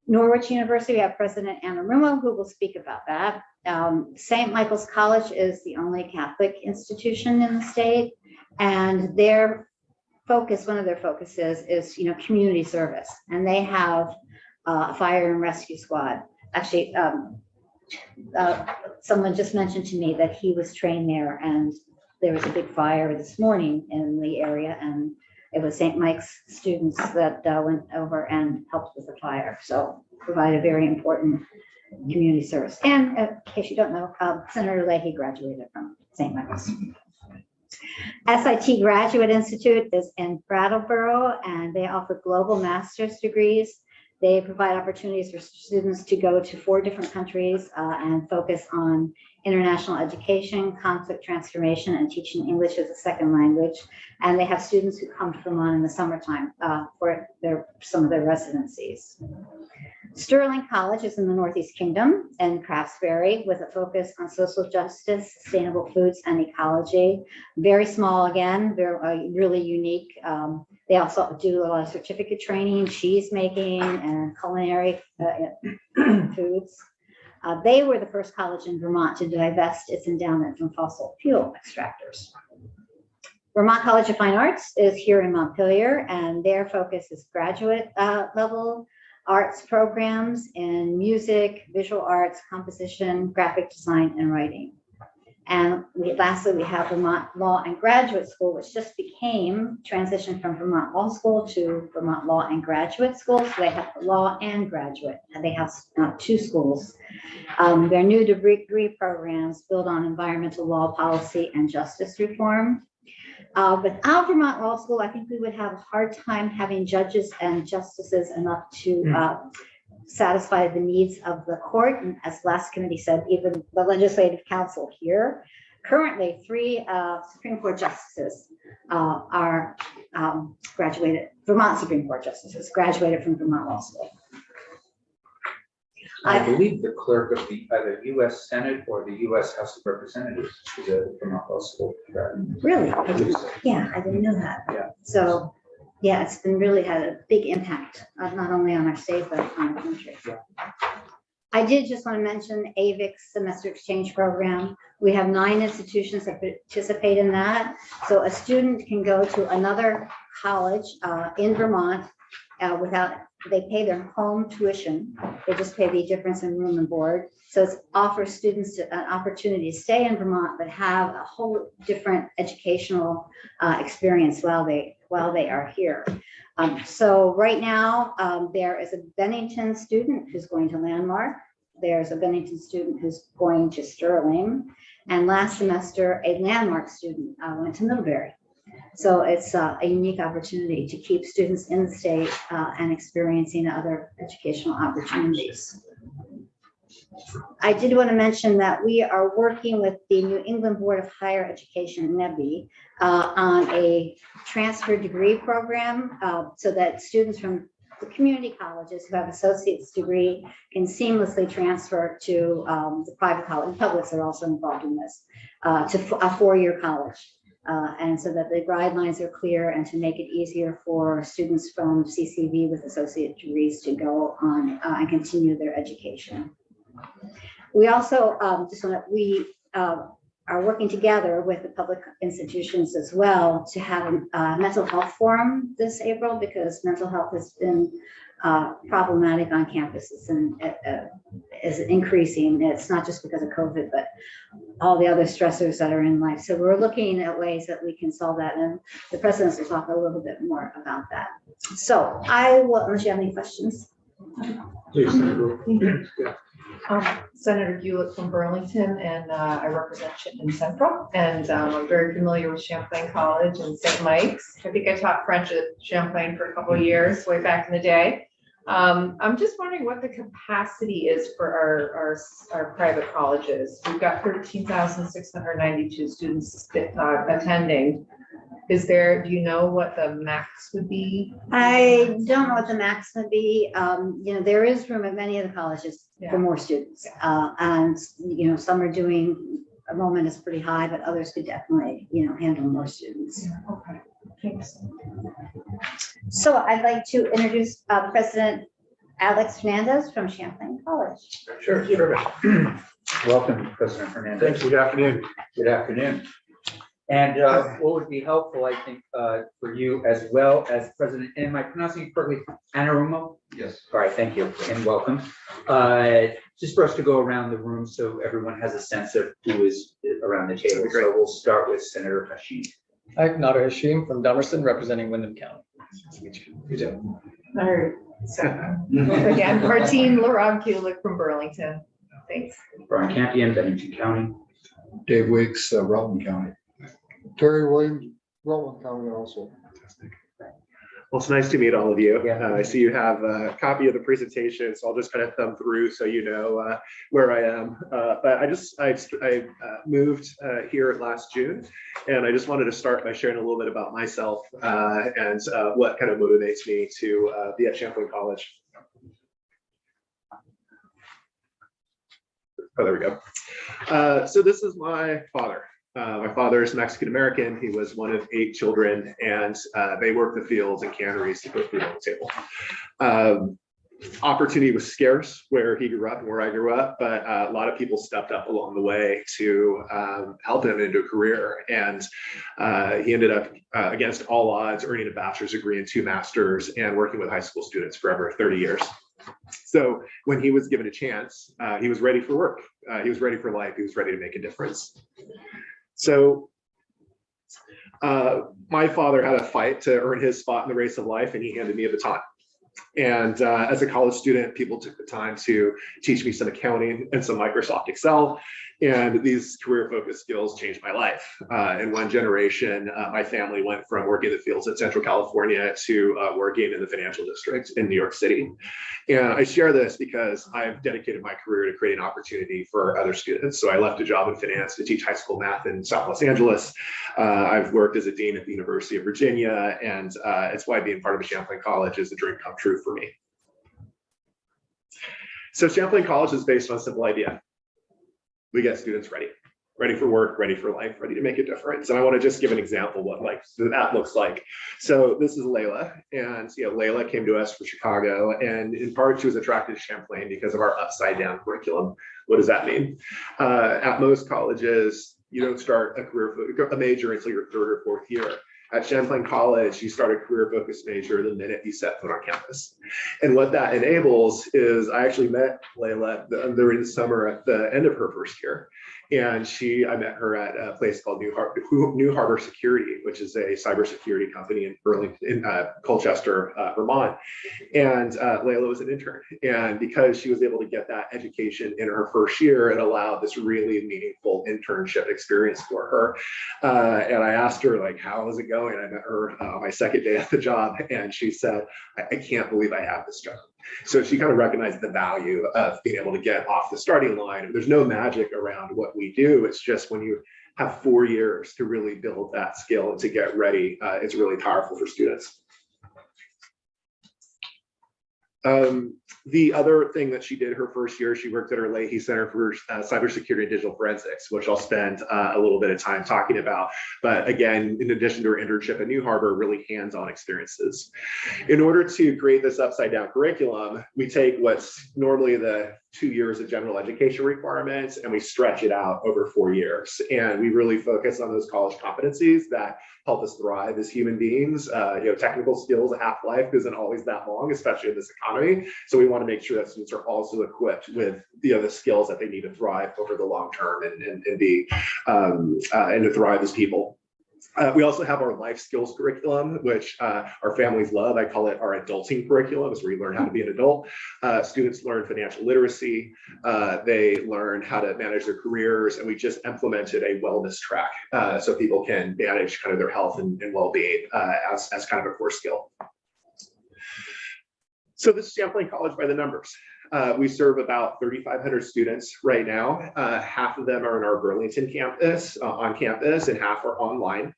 Norwich University, we have President Anarumo, who will speak about that. St. Michael's College is the only Catholic institution in the state, and their focus, one of their focuses is, community service, and they have a fire and rescue squad. Actually, someone just mentioned to me that he was trained there, and there was a big fire this morning in the area, and it was St. Mike's students that went over and helped with the fire. So provide a very important community service. And in case you don't know, Senator Leahy graduated from St. Michael's. SIT Graduate Institute is in Brattleboro, and they offer global master's degrees. They provide opportunities for students to go to 4 different countries and focus on international education, conflict transformation, and teaching English as a second language. And they have students who come to Vermont in the summertime for some of their residencies. Sterling College is in the Northeast Kingdom in Craftsbury with a focus on social justice, sustainable foods, and ecology. Very small again, very really unique. They also do a lot of certificate training, cheese making, and culinary foods. They were the first college in Vermont to divest its endowment from fossil fuel extractors. Vermont College of Fine Arts is here in Montpelier, and their focus is graduate level arts programs in music, visual arts, composition, graphic design, and writing. And lastly, we have Vermont Law and Graduate School, which just became transitioned from Vermont Law School to Vermont Law and Graduate School. So they have law and graduate, and they have 2 schools. Their new degree programs build on environmental law policy and justice reform. Without Vermont Law School, I think we would have a hard time having judges and justices enough to satisfy the needs of the court. And as last committee said, even the Legislative Council here, currently 3 Supreme Court justices are graduated, Vermont Supreme Court justices graduated from Vermont Law School. I believe the clerk of the either US Senate or the US House of Representatives is a Vermont Law School grad. Really? I believe so. Yeah, I didn't know that. Yeah. So, yeah, it's been really had a big impact, not only on our state, but on the country. Yeah. I did just want to mention AVIC's semester exchange program. We have 9 institutions that participate in that. So a student can go to another college in Vermont they pay their home tuition. They just pay the difference in room and board. So it offers students an opportunity to stay in Vermont, but have a whole different educational experience while they are here. So right now, there is a Bennington student who's going to Landmark. There's a Bennington student who's going to Sterling. And last semester, a Landmark student went to Middlebury. So it's a unique opportunity to keep students in the state and experiencing other educational opportunities. I did want to mention that we are working with the New England Board of Higher Education, NEBI, on a transfer degree program so that students from the community colleges who have associate's degree can seamlessly transfer to the private college. Publics are also involved in this, to a 4-year college. And so that the guidelines are clear and to make it easier for students from CCV with associate degrees to go on and continue their education. We also we are working together with the public institutions as well to have a mental health forum this April, because mental health has been problematic on campuses and is increasing. It's not just because of COVID, but all the other stressors that are in life. So we're looking at ways that we can solve that. And the presidents will talk a little bit more about that. So I will, unless you have any questions. Please. Senator Hewlett from Burlington, and I represent Chittenden Central, and I'm very familiar with Champlain College and St. Mike's. I think I taught French at Champlain for a couple of years, way back in the day. I'm just wondering what the capacity is for our private colleges. We've got 13,692 students attending. Do you know what the max would be? I don't know what the max would be. There is room at many of the colleges for more students. And, some are doing, enrollment is pretty high, but others could definitely, handle more students. Yeah, okay, thanks. So I'd like to introduce President Alex Hernandez from Champlain College. Sure, terrific. Welcome, President Hernandez. Thanks. Good afternoon. Good afternoon. And what would be helpful, I think, for you as well as President, am I pronouncing it correctly, Anarumo? Yes. All right, thank you and welcome. Just for us to go around the room so everyone has a sense of who is around the table. So we'll start with Senator Hashim. Hi, Nader Hashim from Dummerston, representing Windham County. You too. All right, so again, Martine LaRob-Kulik from Burlington. Thanks. Brian Campion, Bennington County. Dave Weeks, Rutland County. Terry Williams, Rutland County also. Well, it's nice to meet all of you. Yeah. I see you have a copy of the presentation, so I'll just kind of thumb through so you know where I am. But I moved here last June, and I just wanted to start by sharing a little bit about myself and what kind of motivates me to be at Champlain College. Oh, there we go. So this is my father. My father is Mexican-American. He was one of 8 children, and they worked the fields and canneries to put food on the table. Opportunity was scarce where he grew up and where I grew up, but a lot of people stepped up along the way to help him into a career. And he ended up, against all odds, earning a bachelor's degree and 2 masters and working with high school students for over 30 years. So when he was given a chance, he was ready for work. He was ready for life. He was ready to make a difference. So my father had a fight to earn his spot in the race of life, and he handed me a baton. And as a college student, people took the time to teach me some accounting and some Microsoft Excel. And these career-focused skills changed my life. In one generation, my family went from working in the fields in Central California to working in the financial district in New York City. And I share this because I've dedicated my career to creating opportunity for other students. So I left a job in finance to teach high school math in South Los Angeles. I've worked as a dean at the University of Virginia, and it's why being part of Champlain College is a dream come true for me. So Champlain College is based on a simple idea. We get students ready for work, ready for life, ready to make a difference. And I want to just give an example of what that looks like. So this is Layla, and Layla came to us from Chicago, and in part she was attracted to Champlain because of our upside down curriculum. What does that mean? At most colleges, you don't start a major until your 3rd or 4th year. At Champlain College, you start a career-focused major the minute you set foot on campus. And what that enables is, I actually met Layla during the summer at the end of her 1st year. And I met her at a place called New Harbor Security, which is a cybersecurity company in Colchester, Vermont. And Layla was an intern. And because she was able to get that education in her 1st year, it allowed this really meaningful internship experience for her. And I asked her, like, how is it going? I met her my 2nd day at the job, and she said, I can't believe I have this job. So she kind of recognized the value of being able to get off the starting line. There's no magic around what we do. It's just when you have 4 years to really build that skill and to get ready, it's really powerful for students. The other thing that she did her 1st year, she worked at our Leahy Center for Cybersecurity and Digital Forensics, which I'll spend a little bit of time talking about. But again, in addition to her internship at New Harbor, really hands-on experiences. In order to create this upside down curriculum, we take what's normally the 2 years of general education requirements, and we stretch it out over 4 years. And we really focus on those college competencies that help us thrive as human beings. Technical skills, half-life isn't always that long, especially in this economy. So we want to make sure that students are also equipped with the skills that they need to thrive over the long term and to thrive as people. We also have our life skills curriculum, which our families love. I call it our adulting curriculum. It's where you learn how to be an adult. Students learn financial literacy. They learn how to manage their careers. And we just implemented a wellness track so people can manage kind of their health and well-being as kind of a core skill. So this is Champlain College by the numbers. We serve about 3,500 students right now. Half of them are in our Burlington campus, on campus, and half are online.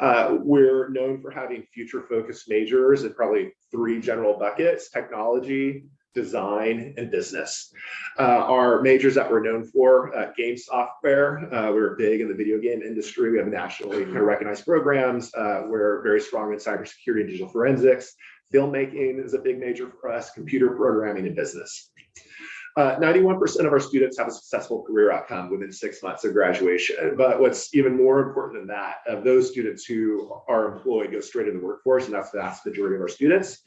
We're known for having future-focused majors in probably 3 general buckets: technology, design, and business. Our majors that we're known for, game software. We're big in the video game industry. We have nationally recognized programs. We're very strong in cybersecurity and digital forensics. Filmmaking is a big major for us, computer programming, and business. 91% of our students have a successful career outcome within 6 months of graduation. But what's even more important than that, of those students who are employed go straight into the workforce, and that's the vast majority of our students.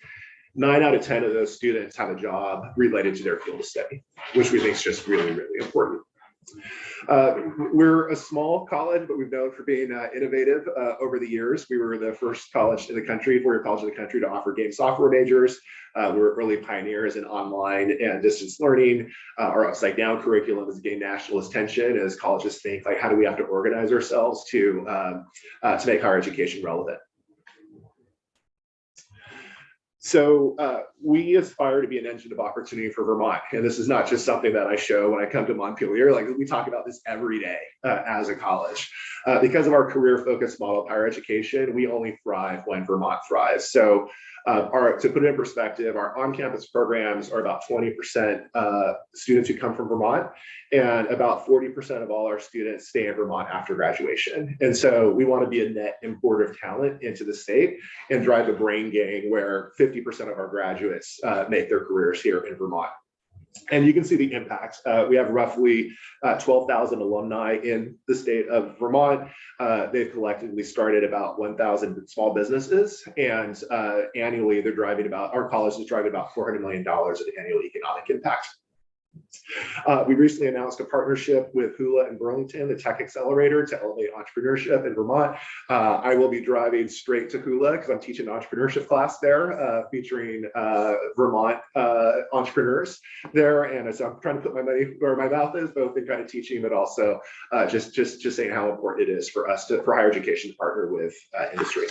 9 out of 10 of those students have a job related to their field of study, which we think is just really, really important. We're a small college, but we've known for being innovative over the years. We were the first college in the country, four-year college in the country to offer game software majors. We were early pioneers in online and distance learning. Our upside down curriculum has gained national attention as colleges think, like, how do we have to organize ourselves to make higher education relevant? So we aspire to be an engine of opportunity for Vermont. And this is not just something that I show when I come to Montpelier, like we talk about this every day as a college. Because of our career-focused model of higher education, we only thrive when Vermont thrives. So to put it in perspective, our on-campus programs are about 20% students who come from Vermont, and about 40% of all our students stay in Vermont after graduation. And so we want to be a net importer of talent into the state and drive a brain gain where 50% of our graduates make their careers here in Vermont. And you can see the impact. We have roughly 12,000 alumni in the state of Vermont. They've collectively started about 1,000 small businesses, and annually they're driving our college is driving about $400 million in annual economic impact. We recently announced a partnership with Hula in Burlington, the tech accelerator, to elevate entrepreneurship in Vermont. I will be driving straight to Hula because I'm teaching an entrepreneurship class there, featuring Vermont entrepreneurs there. And so I'm trying to put my money where my mouth is, both in kind of teaching, but also just saying how important it is for us for higher education to partner with industry.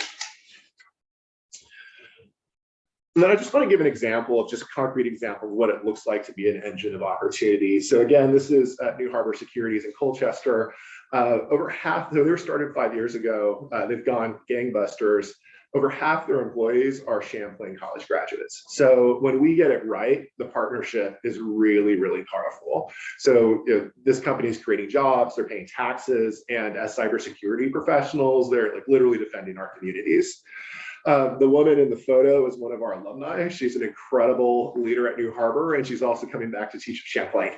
And then I just want to give an example of just a concrete example of what it looks like to be an engine of opportunity. So again, this is New Harbor Securities in Colchester. Over half, they were started 5 years ago. They've gone gangbusters. Over half their employees are Champlain College graduates. So when we get it right, the partnership is really, really powerful. So this company is creating jobs, they're paying taxes, and as cybersecurity professionals, they're like literally defending our communities. The woman in the photo is one of our alumni. She's an incredible leader at New Harbor, and she's also coming back to teach at Champlain.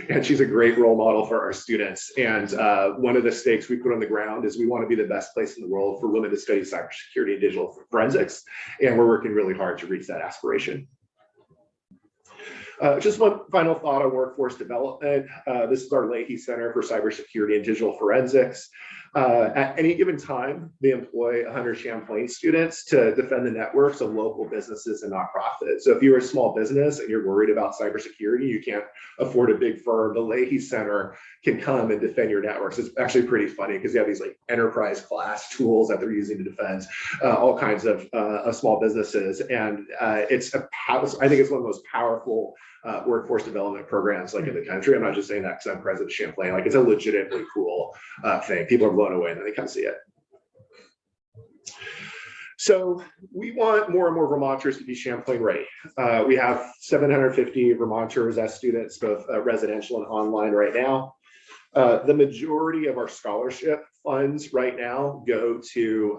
And she's a great role model for our students. And one of the stakes we put on the ground is we want to be the best place in the world for women to study cybersecurity and digital forensics. And we're working really hard to reach that aspiration. Just one final thought on workforce development. This is our Leahy Center for Cybersecurity and Digital Forensics. At any given time, they employ 100 Champlain students to defend the networks of local businesses and nonprofits. So if you're a small business and you're worried about cybersecurity, you can't afford a big firm, the Leahy Center can come and defend your networks. It's actually pretty funny because you have these like enterprise class tools that they're using to defend all kinds of small businesses. And I think it's one of the most powerful workforce development programs like in the country. I'm not just saying that because I'm president of Champlain. Like, it's a legitimately cool thing. People are blown away when they come see it. So we want more and more Vermonters to be Champlain ready. We have 750 Vermonters as students, both residential and online right now. The majority of our scholarship funds right now go to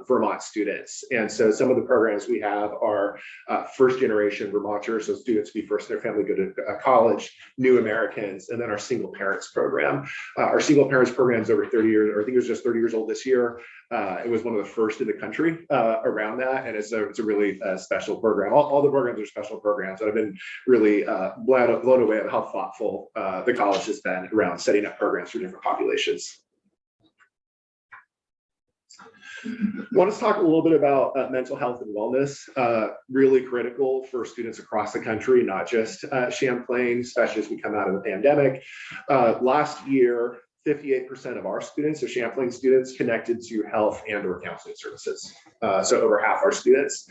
Vermont students. And so some of the programs we have are first generation Vermonters, so students who be first in their family go to college, new Americans, and then our single parents program. Our single parents program is over 30 years, or I think it was just 30 years old this year. It was one of the first in the country around that. And it's a really special program. All the programs are special programs that have been really blown away at how thoughtful the college has been around setting up programs for different populations. I want to talk a little bit about mental health and wellness, really critical for students across the country, not just Champlain, especially as we come out of the pandemic. Last year, 58% of our students are Champlain students connected to health and or counseling services. So over half our students.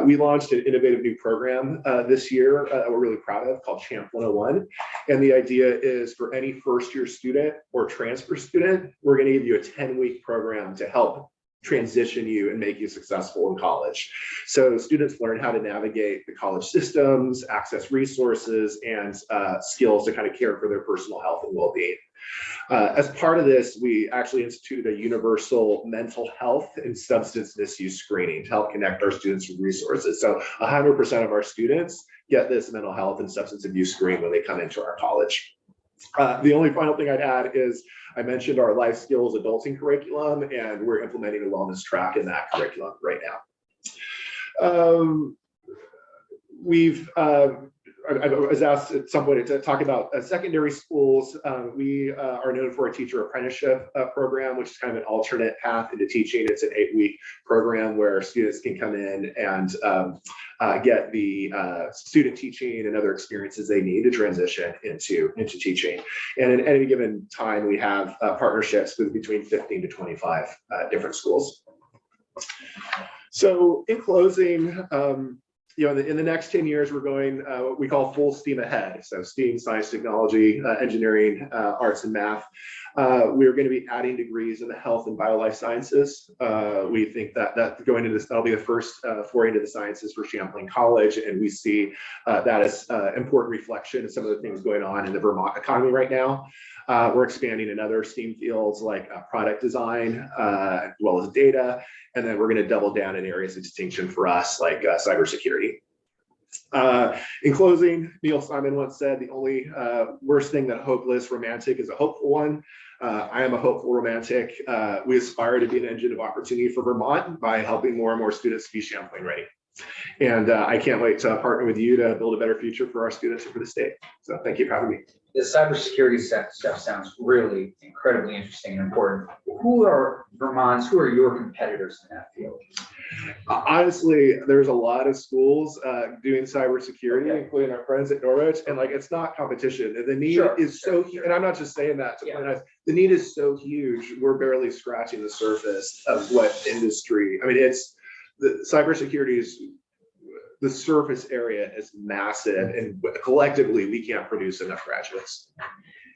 We launched an innovative new program this year that we're really proud of called Champ 101. And the idea is for any first year student or transfer student, we're going to give you a 10-week program to help transition you and make you successful in college. So students learn how to navigate the college systems, access resources, and skills to kind of care for their personal health and well-being. As part of this, we actually instituted a universal mental health and substance misuse screening to help connect our students with resources. So 100% of our students get this mental health and substance abuse screen when they come into our college. The only final thing I'd add is I mentioned our life skills adulting curriculum, and we're implementing a wellness track in that curriculum right now. I was asked at some point to talk about secondary schools. We are known for a teacher apprenticeship program, which is kind of an alternate path into teaching. It's an 8-week program where students can come in and get the student teaching and other experiences they need to transition into teaching. And at any given time, we have partnerships with between 15 to 25 different schools. So in closing, in the next 10 years, we're going what we call full steam ahead. So STEAM, science, technology, engineering, arts, and math. We're going to be adding degrees in the health and biolife sciences. We think that going into this, that'll be the first foray into the sciences for Champlain College. And we see that as important reflection of some of the things going on in the Vermont economy right now. We're expanding in other STEAM fields like product design, as well as data. And then we're going to double down in areas of distinction for us, like cybersecurity. In closing, Neil Simon once said, the only worst thing that a hopeless romantic is a hopeful one. I am a hopeful romantic. We aspire to be an engine of opportunity for Vermont by helping more and more students be Champlain ready. And I can't wait to partner with you to build a better future for our students and for the state. So thank you for having me. The cybersecurity stuff sounds really incredibly interesting and important. Who are your competitors in that field? Honestly, there's a lot of schools doing cybersecurity, including our friends at Norwich, and like it's not competition. And the need is so huge. And I'm not just saying that to point out, the need is so huge. We're barely scratching the surface of what industry. I mean, it's the cybersecurity is. The surface area is massive, and collectively we can't produce enough graduates.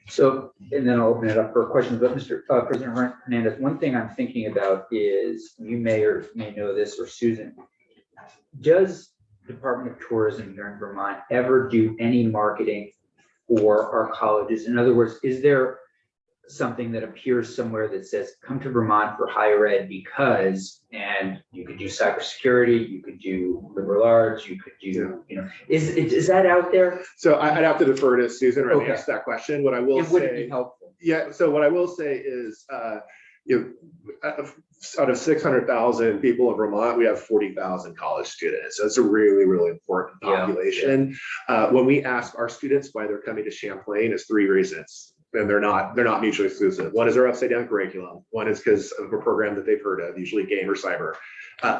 So, and then I'll open it up for questions. But Mr. President Hernandez, one thing I'm thinking about is, you may or may know this, or Susan, does Department of Tourism here in Vermont ever do any marketing for our colleges? In other words, is there something that appears somewhere that says, come to Vermont for higher ed because, and you could do cybersecurity, you could do liberal arts, you could do, is that out there? So I'd have to defer to Susan or answer that question. What I will say, it would be helpful. Yeah. So what I will say is, out of 600,000 people in Vermont, we have 40,000 college students. So it's a really, really important population. When we ask our students why they're coming to Champlain, it's 3 reasons. And they're not mutually exclusive. One is our upside down curriculum. One is because of a program that they've heard of, usually game or cyber.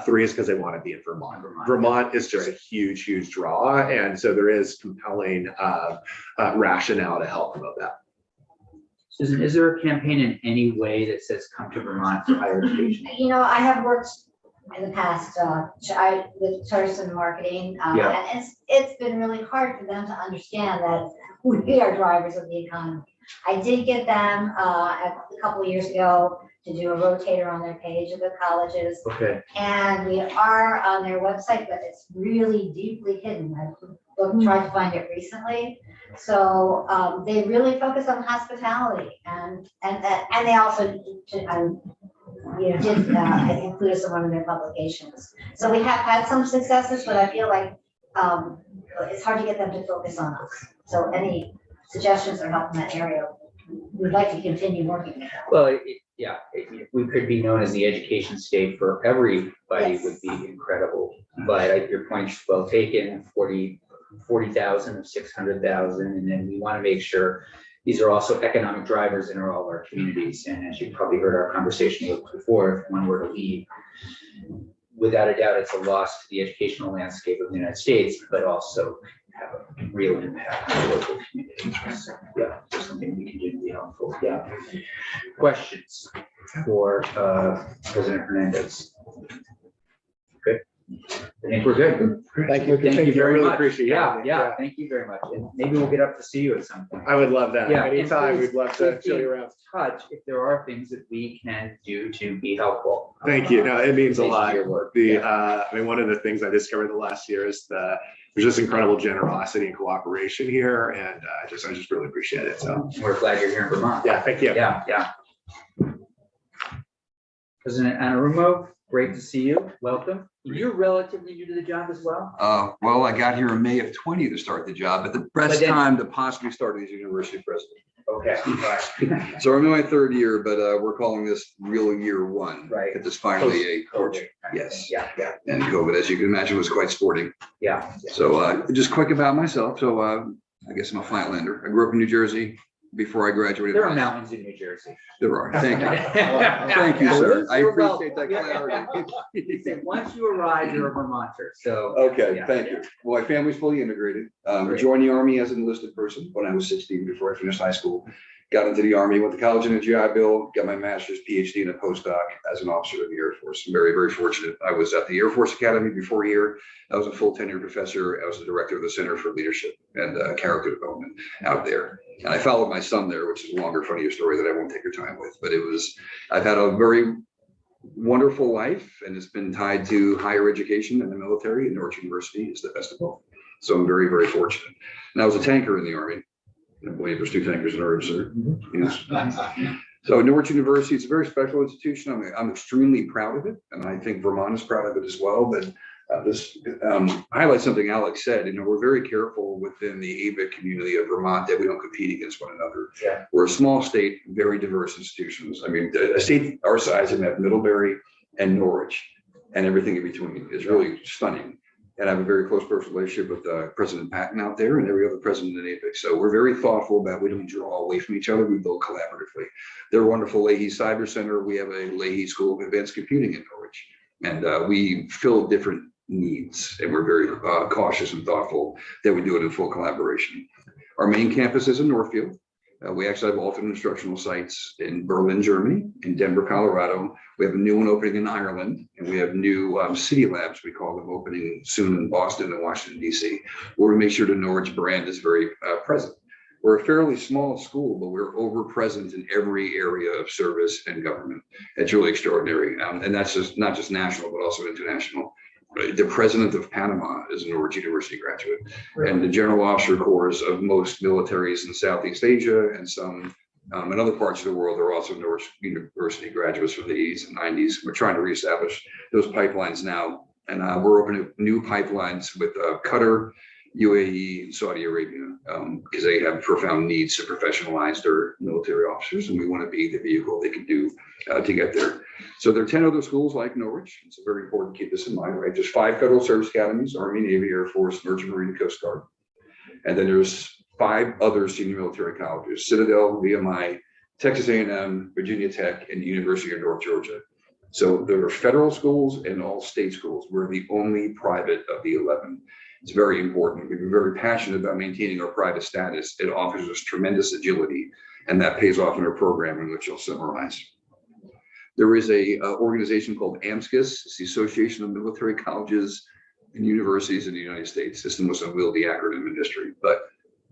3 is because they want to be in Vermont. Vermont is just a huge, huge draw. And so there is compelling rationale to help promote that. Susan, is there a campaign in any way that says come to Vermont for higher education? I have worked in the past with tourism and marketing, and it's been really hard for them to understand that we are drivers of the economy. I did get them a couple of years ago to do a rotator on their page of the colleges. Okay. And we are on their website, but it's really deeply hidden. I've tried to find it recently. So they really focus on hospitality, and they also did include us in one of their publications. So we have had some successes, but I feel like it's hard to get them to focus on us. So any suggestions or help in that area, we'd like to continue working with them. Well, if we could be known as the education state for everybody would be incredible. But your point's well taken, 40,000 of 600,000. And then we want to make sure these are also economic drivers in all of our communities. And as you probably heard our conversation before, if one were to leave, without a doubt, it's a loss to the educational landscape of the United States, but also have a real impact on the local communities. So, there's something we can do to be helpful. Questions for President Hernandez? Good. I think we're good. Thank you. Thank you very really much. Appreciate it. Thank you very much. And maybe we'll get up to see you at some point. I would love that. Anytime, please, we'd love to show you around. Touch if there are things that we can do to be helpful. Thank you. No, it means a lot. Your work. One of the things I discovered the last year is there's just incredible generosity and cooperation here, and I just really appreciate it. So we're glad you're here in Vermont. Thank you. President Anarumo, great to see you. Welcome. You're relatively new to the job as well? Well, I got here in May of 20 to start the job, but the best time to possibly start as university president. Okay, right. So I'm in my third year, but we're calling this real year one. Right. It's finally a coach. Post-COVID. Yes. Yeah, yeah, And COVID, as you can imagine, was quite sporting. yeah. So just quick about myself. So I guess I'm a Flatlander. I grew up in New Jersey before I graduated. There are mountains in New Jersey. There are. Thank you. Thank Thank you, sir. I appreciate that clarity. Once you arrive, you're a Vermonter, so. Okay, yeah. thank you. Well, my family's fully integrated. Great. Joined the Army as an enlisted person when I was 16 before I finished high school. Got into the Army, went to college in a GI Bill, got my master's, PhD, and a postdoc as an officer of the Air Force. I'm very, very fortunate. I was at the Air Force Academy before here. I was a full tenure professor. I was the director of the Center for Leadership and Character Development out there. And I followed my son there, which is a longer, funnier story that I won't take your time with. But I've had a very wonderful life, and it's been tied to higher education and the military, and Norwich University is the best of both. So I'm very, very fortunate. And I was a tanker in the Army. I believe there's 2 tankers in Norwich, sir. Yes. So Norwich University is a very special institution. I'm extremely proud of it, and I think Vermont is proud of it as well. But this highlights something Alex said. We're very careful within the AVIC community of Vermont that we don't compete against one another. Yeah. We're a small state, very diverse institutions. I mean, a state our size, and have Middlebury and Norwich and everything in between is really stunning. And I have a very close personal relationship with President Patton out there and every other president in APIC. So we're very thoughtful about, we don't draw away from each other, we build collaboratively. Their wonderful Leahy Cyber Center, we have a Leahy School of Advanced Computing in Norwich. And we fill different needs, and we're very cautious and thoughtful that we do it in full collaboration. Our main campus is in Northfield. We actually have alternate instructional sites in Berlin, Germany, in Denver, Colorado. We have a new one opening in Ireland, and we have new city labs, we call them, opening soon in Boston and Washington, D.C., where we make sure the Norwich brand is very present. We're a fairly small school, but we're over present in every area of service and government. It's really extraordinary. And that's just not just national, but also international. The president of Panama is a Norwich University graduate, and the general officer corps of most militaries in Southeast Asia and some in other parts of the world are also Norwich University graduates from the 80s and 90s. We're trying to reestablish those pipelines now, and we're opening new pipelines with Qatar, UAE, and Saudi Arabia, because they have profound needs to professionalize their military officers, and we want to be the vehicle they can do to get there. So there are 10 other schools like Norwich. It's very important to keep this in mind, right? There's 5 federal service academies: Army, Navy, Air Force, Merchant Marine, and Coast Guard. And then there's 5 other senior military colleges: Citadel, VMI, Texas A&M, Virginia Tech, and the University of North Georgia. So there are federal schools and all state schools. We're the only private of the 11. It's very important. We've been very passionate about maintaining our private status. It offers us tremendous agility, and that pays off in our programming, which I'll summarize. There is a organization called AMSCUS. It's the Association of Military Colleges and Universities in the United States. It's the most unwieldy acronym in history, but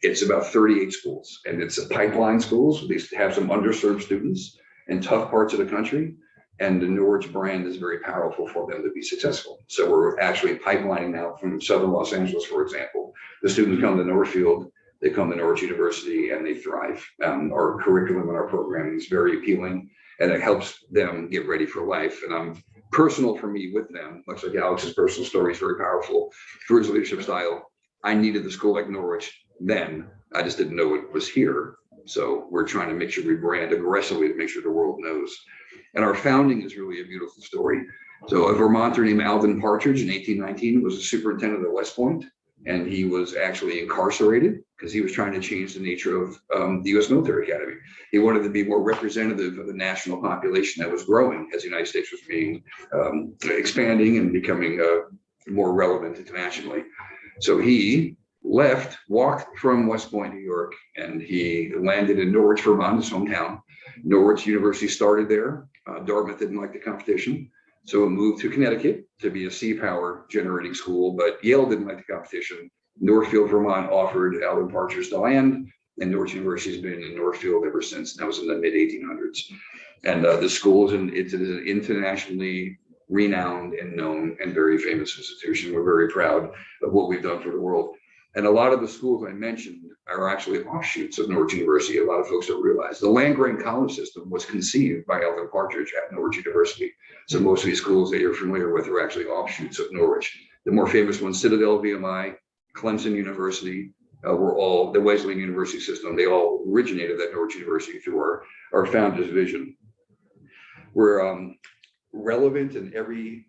it's about 38 schools, and it's a pipeline schools. They have some underserved students in tough parts of the country, and the Norwich brand is very powerful for them to be successful. So we're actually pipelining now from Southern Los Angeles, for example. The students come to Northfield, they come to Norwich University, and they thrive. Our curriculum and our programming is very appealing, and it helps them get ready for life. And personal for me with them, much like Alex's personal story is very powerful for his leadership style. I needed the school like Norwich then. I just didn't know it was here. So we're trying to make sure we brand aggressively to make sure the world knows. And our founding is really a beautiful story. So a Vermonter named Alvin Partridge in 1819 was a superintendent at West Point, and he was actually incarcerated because he was trying to change the nature of the U.S. Military Academy. He wanted to be more representative of the national population that was growing as the United States was being expanding and becoming more relevant internationally. So he walked from West Point, New York, and he landed in Norwich, Vermont, his hometown. Norwich University started there. Dartmouth didn't like the competition, so it moved to Connecticut to be a sea power generating school, but Yale didn't like the competition. Northfield, Vermont offered Alvin Partridge the land, and Norwich University has been in Northfield ever since. That was in the mid 1800s. And the school is an internationally renowned and known and very famous institution. We're very proud of what we've done for the world. And a lot of the schools I mentioned are actually offshoots of Norwich University. A lot of folks don't realize the land-grant college system was conceived by Alvin Partridge at Norwich University. So most of these schools that you're familiar with are actually offshoots of Norwich. The more famous ones: Citadel, VMI, Clemson University, We're all, the Wesleyan University system, they all originated at Norwich University through our founder's vision. We're relevant in every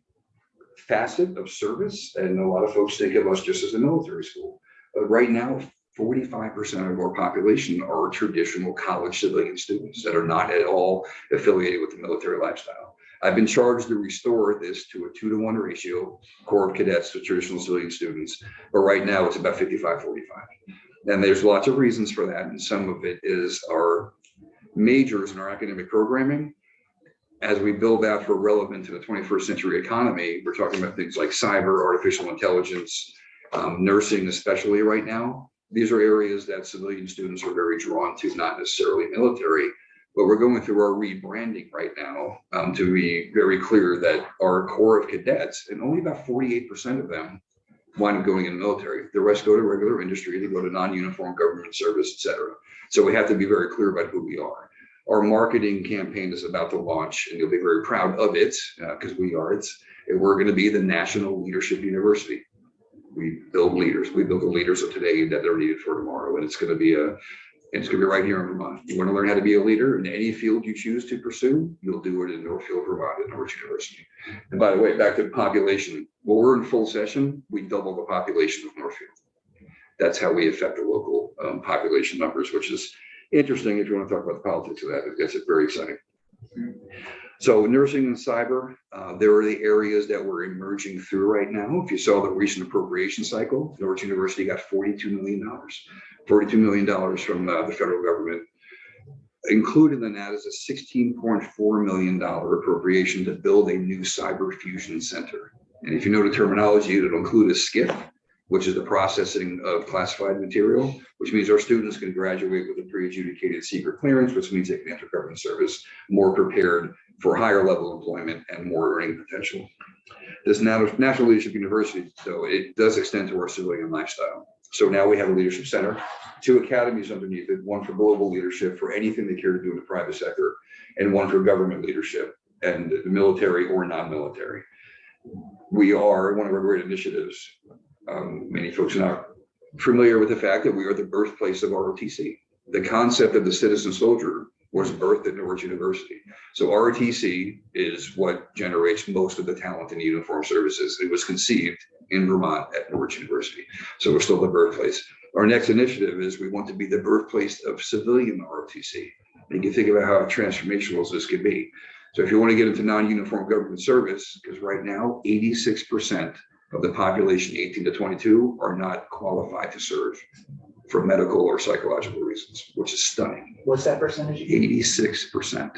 facet of service, and a lot of folks think of us just as a military school. Right now, 45% of our population are traditional college civilian students that are not at all affiliated with the military lifestyle. I've been charged to restore this to a 2-to-1 ratio, Corps of Cadets to traditional civilian students, but right now it's about 55-45. And there's lots of reasons for that, and some of it is our majors in our academic programming. As we build out for relevant to the 21st century economy, we're talking about things like cyber, artificial intelligence, nursing, especially right now. These are areas that civilian students are very drawn to, not necessarily military, but we're going through our rebranding right now to be very clear that our Corps of Cadets, and only about 48% of them wind up going in the military. The rest go to regular industry, they go to non-uniform government service, et cetera. So we have to be very clear about who we are. Our marketing campaign is about to launch, and you'll be very proud of it because we are. We're going to be the National Leadership University. We build leaders. We build the leaders of today that are needed for tomorrow, and it's going to be right here in Vermont. You want to learn how to be a leader in any field you choose to pursue, you'll do it in Northfield, Vermont, at Norwich University. And by the way, back to the population. When we're in full session, we double the population of Northfield. That's how we affect the local population numbers, which is interesting if you want to talk about the politics of that. It gets it very exciting. So nursing and cyber, there are the areas that we're emerging through right now. If you saw the recent appropriation cycle, Norwich University got $42 million from the federal government. Included in that is a $16.4 million appropriation to build a new cyber fusion center. And if you know the terminology, it'll include a SCIF, which is the processing of classified material, which means our students can graduate with a pre-adjudicated secret clearance, which means they can enter government service more prepared for higher level employment and more earning potential. This National Leadership University, though, it does extend to our civilian lifestyle. So now we have a leadership center, 2 academies underneath it, one for global leadership for anything they care to do in the private sector, and one for government leadership and the military or non-military. We are one of our great initiatives. Many folks are not familiar with the fact that we are the birthplace of ROTC. The concept of the citizen soldier was birthed at Norwich University. So ROTC is what generates most of the talent in uniformed services. It was conceived in Vermont at Norwich University. So we're still the birthplace. Our next initiative is we want to be the birthplace of civilian ROTC. And you think about how transformational this could be. So if you want to get into non-uniform government service, because right now 86% of the population 18 to 22 are not qualified to serve for medical or psychological reasons, which is stunning. What's that percentage? 86%,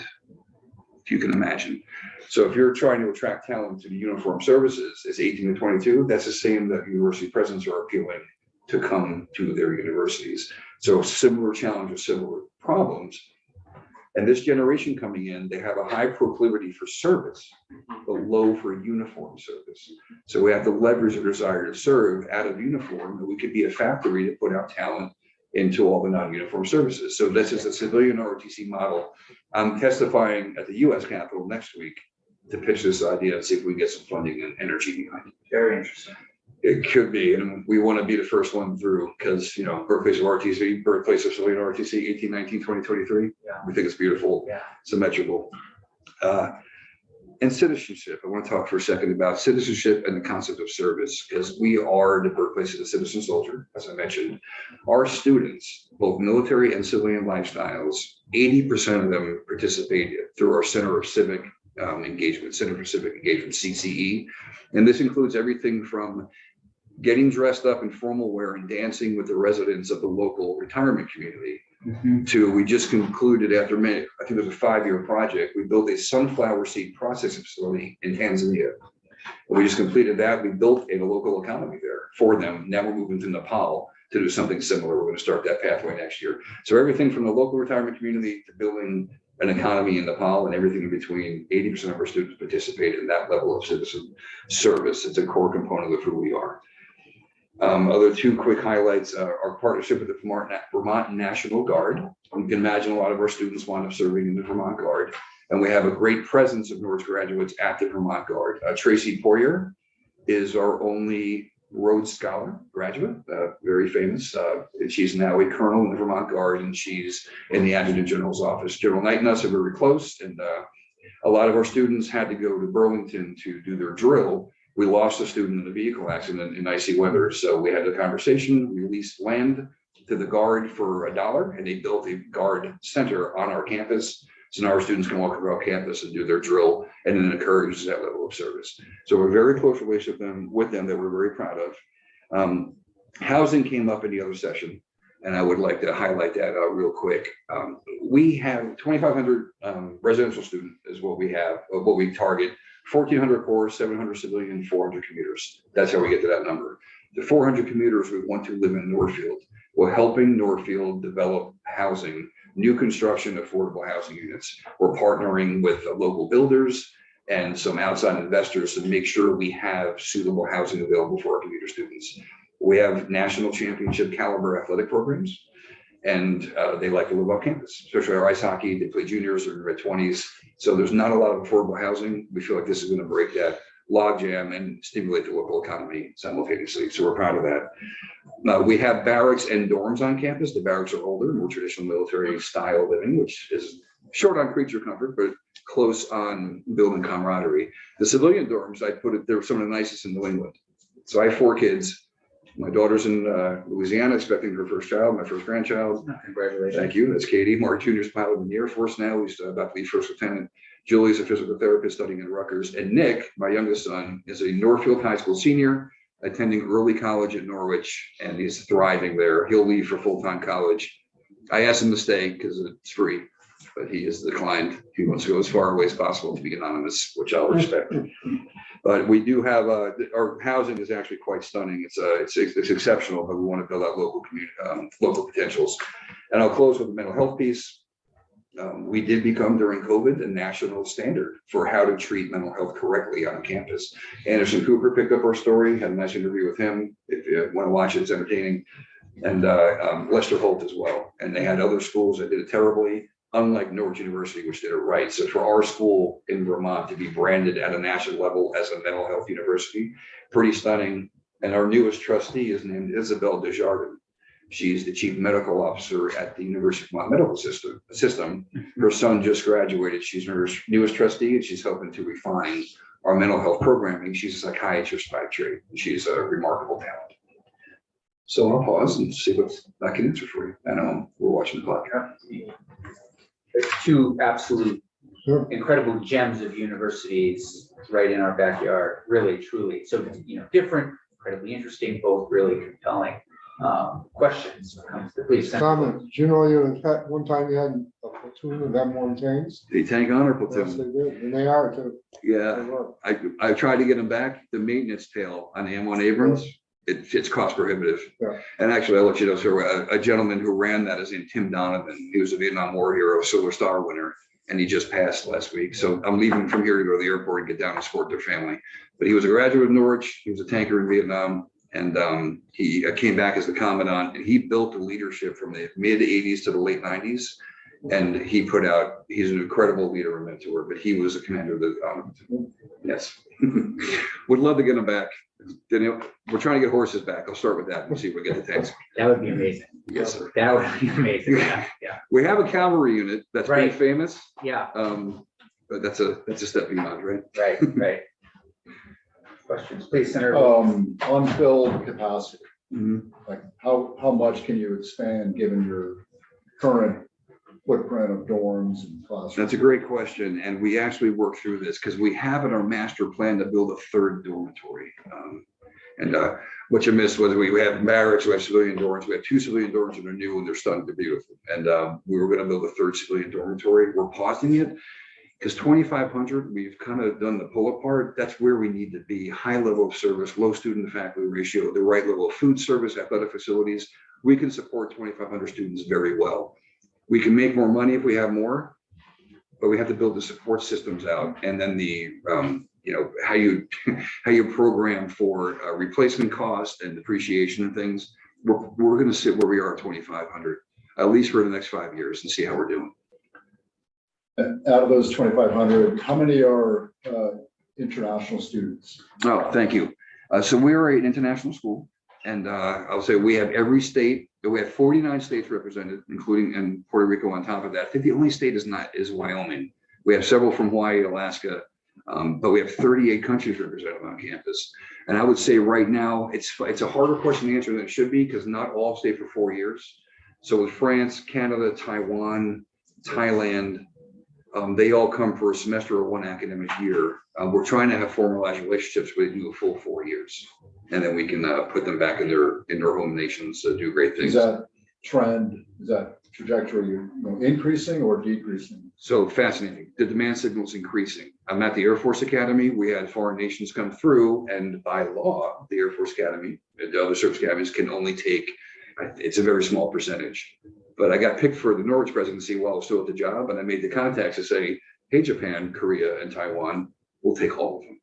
if you can imagine. So if you're trying to attract talent to the uniformed services, it's 18 to 22, that's the same that university presidents are appealing to come to their universities. So similar challenges, similar problems. And this generation coming in, they have a high proclivity for service, but low for uniform service. So we have to leverage their desire to serve out of uniform, and we could be a factory to put out talent into all the non-uniform services. So this is a civilian ROTC model. I'm testifying at the US Capitol next week to pitch this idea and see if we can get some funding and energy behind it. Very interesting. It could be, and we want to be the first one through because, you know, birthplace of ROTC, birthplace of civilian ROTC, 1819, 2023. Yeah. We think it's beautiful, Yeah. symmetrical. And citizenship. I want to talk for a second about citizenship and the concept of service, because we are the birthplace of the citizen soldier, as I mentioned. Our students, both military and civilian lifestyles, 80% of them participate through our Center of Civic Engagement, Center for Civic Engagement, CCE. And this includes everything from getting dressed up in formal wear and dancing with the residents of the local retirement community, to, we just concluded after many, I think it was a 5-year project, we built a sunflower seed processing facility in Tanzania. We just completed that. We built a local economy there for them. Now we're moving to Nepal to do something similar. We're going to start that pathway next year. So everything from the local retirement community to building an economy in Nepal and everything in between, 80% of our students participate in that level of citizen service. It's a core component of who we are. Other 2 quick highlights, our partnership with the Vermont National Guard. You can imagine a lot of our students wind up serving in the Vermont Guard, and we have a great presence of Norwich graduates at the Vermont Guard. Tracy Poirier is our only Rhodes Scholar graduate, very famous. She's now a colonel in the Vermont Guard, and she's in the Adjutant General's office. General Knight and us are very close, and a lot of our students had to go to Burlington to do their drill. We lost a student in a vehicle accident in icy weather, so we had a conversation. We leased land to the Guard for $1, and they built a Guard center on our campus. So now our students can walk around campus and do their drill, and then encourage that level of service. So we're very close relationship with them that we're very proud of. Housing came up in the other session, and I would like to highlight that real quick. We have 2,500 residential students is what we have, what we target. 1,400 core, 700 civilian, 400 commuters. That's how we get to that number. The 400 commuters we want to live in Northfield. We're helping Northfield develop housing, new construction, affordable housing units. We're partnering with local builders and some outside investors to make sure we have suitable housing available for our commuter students. We have national championship caliber athletic programs, and they like to live off campus, especially our ice hockey. They play juniors or mid-20s. So there's not a lot of affordable housing. We feel like this is going to break that logjam and stimulate the local economy simultaneously. So we're proud of that. We have barracks and dorms on campus. The barracks are older, more traditional military style living, which is short on creature comfort, but close on building camaraderie. The civilian dorms, I put it, they're some of the nicest in New England. So I have 4 kids. My daughter's in Louisiana, expecting her first child, my first grandchild. Congratulations. Thank you. That's Katie. Mark Jr.'s pilot in the Air Force now. He's about to be first lieutenant. Julie's a physical therapist studying at Rutgers. And Nick, my youngest son, is a Northfield High School senior, attending early college at Norwich, and he's thriving there. He'll leave for full-time college. I asked him to stay because it's free, but he has declined. He wants to go as far away as possible to be anonymous, which I'll respect. But we do have our housing is actually quite stunning. It's exceptional, but we want to build out local community, local potentials. And I'll close with the mental health piece. We did become during COVID a national standard for how to treat mental health correctly on campus. Anderson Cooper picked up our story, had a nice interview with him. If you want to watch it, it's entertaining. And Lester Holt as well. And they had other schools that did it terribly, unlike Norwich University, which did it right. So for our school in Vermont to be branded at a national level as a mental health university, pretty stunning. And our newest trustee is named Isabel Desjardins. She's the chief medical officer at the University of Vermont Medical System. Her son just graduated. She's her newest trustee, and she's helping to refine our mental health programming. She's a psychiatrist by trade. She's a remarkable talent. So I'll pause and see what I can answer for you. I know we're watching the clock. There's 2 absolute incredible gems of universities right in our backyard, really, truly. So, different, incredibly interesting, both really compelling questions. Please. Comment, did you know you, in fact, one time you had a platoon of M1 tanks? The tank honor Yes, platoon. they did, and they are too. They Yeah, were. I tried to get them back. The maintenance tail on the M1 Abrams, it's cost prohibitive. Yeah. And actually, I'll let you know, sir, a gentleman who ran that is named Tim Donovan. He was a Vietnam War hero, Silver Star winner, and he just passed last week. So I'm leaving from here to go to the airport and get down and support their family. But he was a graduate of Norwich. He was a tanker in Vietnam. And he came back as the commandant, and he built the leadership from the mid 80s to the late 90s. And he's an incredible leader and mentor, but he was a commander of the, yes. Would love to get him back. Daniel, we're trying to get horses back. I'll start with that and see if we get the tanks. That would be amazing. Yes, sir. That would be amazing. Yeah. We have a cavalry unit that's pretty Right. famous, Yeah. but that's a step beyond, right? Right. Questions, please, Senator. Unfilled capacity, Mhm. like how much can you expand given your current footprint of dorms and classrooms? That's a great question. And we actually worked through this because we have in our master plan to build a 3rd dormitory. What you missed was we have barracks, we have civilian dorms, we have 2 civilian dorms that are new and they're stunning, they're beautiful. And we were going to build a 3rd civilian dormitory. We're pausing it because 2,500, we've kind of done the pull apart. That's where we need to be. High level of service, low student to faculty ratio, the right level of food service, athletic facilities. We can support 2,500 students very well. We can make more money if we have more, but we have to build the support systems out. And then the, how you program for replacement cost and depreciation and things. We're going to sit where we are at 2,500, at least for the next 5 years, and see how we're doing. Out of those 2,500, how many are international students? Oh, thank you. So we are an international school, and I'll say we have every state. We have 49 states represented, including and Puerto Rico on top of that. I think the only state is Wyoming. We have several from Hawaii, Alaska, but we have 38 countries represented on campus. And I would say right now, it's a harder question to answer than it should be because not all stay for 4 years. So with France, Canada, Taiwan, Thailand, they all come for a semester or one academic year. We're trying to have formalized relationships where they do a full 4 years. And then we can put them back in their home nations to do great things. Is that trend, is that trajectory, increasing or decreasing? So fascinating. The demand signal is increasing. I'm at the Air Force Academy. We had foreign nations come through, and by law, the Air Force Academy, the other service academies can only take, it's a very small percentage. But I got picked for the Norwich presidency while I was still at the job, and I made the contacts to say, hey, Japan, Korea, and Taiwan, we'll take all of them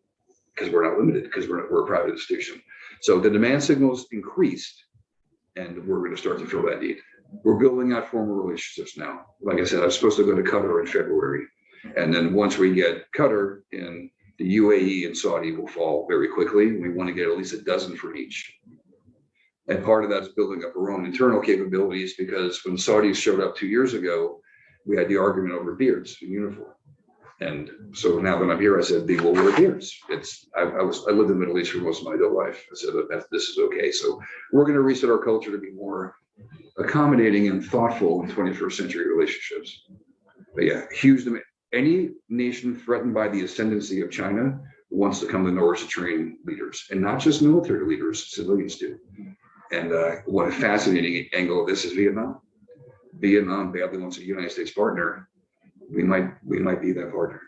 because we're not limited because we're a private institution. So the demand signals increased, and we're going to start to fill that need. We're building out formal relationships now. Like I said, I was supposed to go to Qatar in February. And then once we get Qatar in, the UAE and Saudi will fall very quickly. We want to get at least a dozen for each. And part of that's building up our own internal capabilities because when Saudis showed up 2 years ago, we had the argument over beards and uniform. And so now that I'm here, I said, they will wear beards. I lived in the Middle East for most of my adult life. I said this is okay. So we're going to reset our culture to be more accommodating and thoughtful in 21st century relationships. But yeah, huge demand. Any nation threatened by the ascendancy of China wants to come to Norwich to train leaders, and not just military leaders, civilians do. And what a fascinating angle of this is Vietnam. Vietnam badly wants a United States partner. We might be that partner.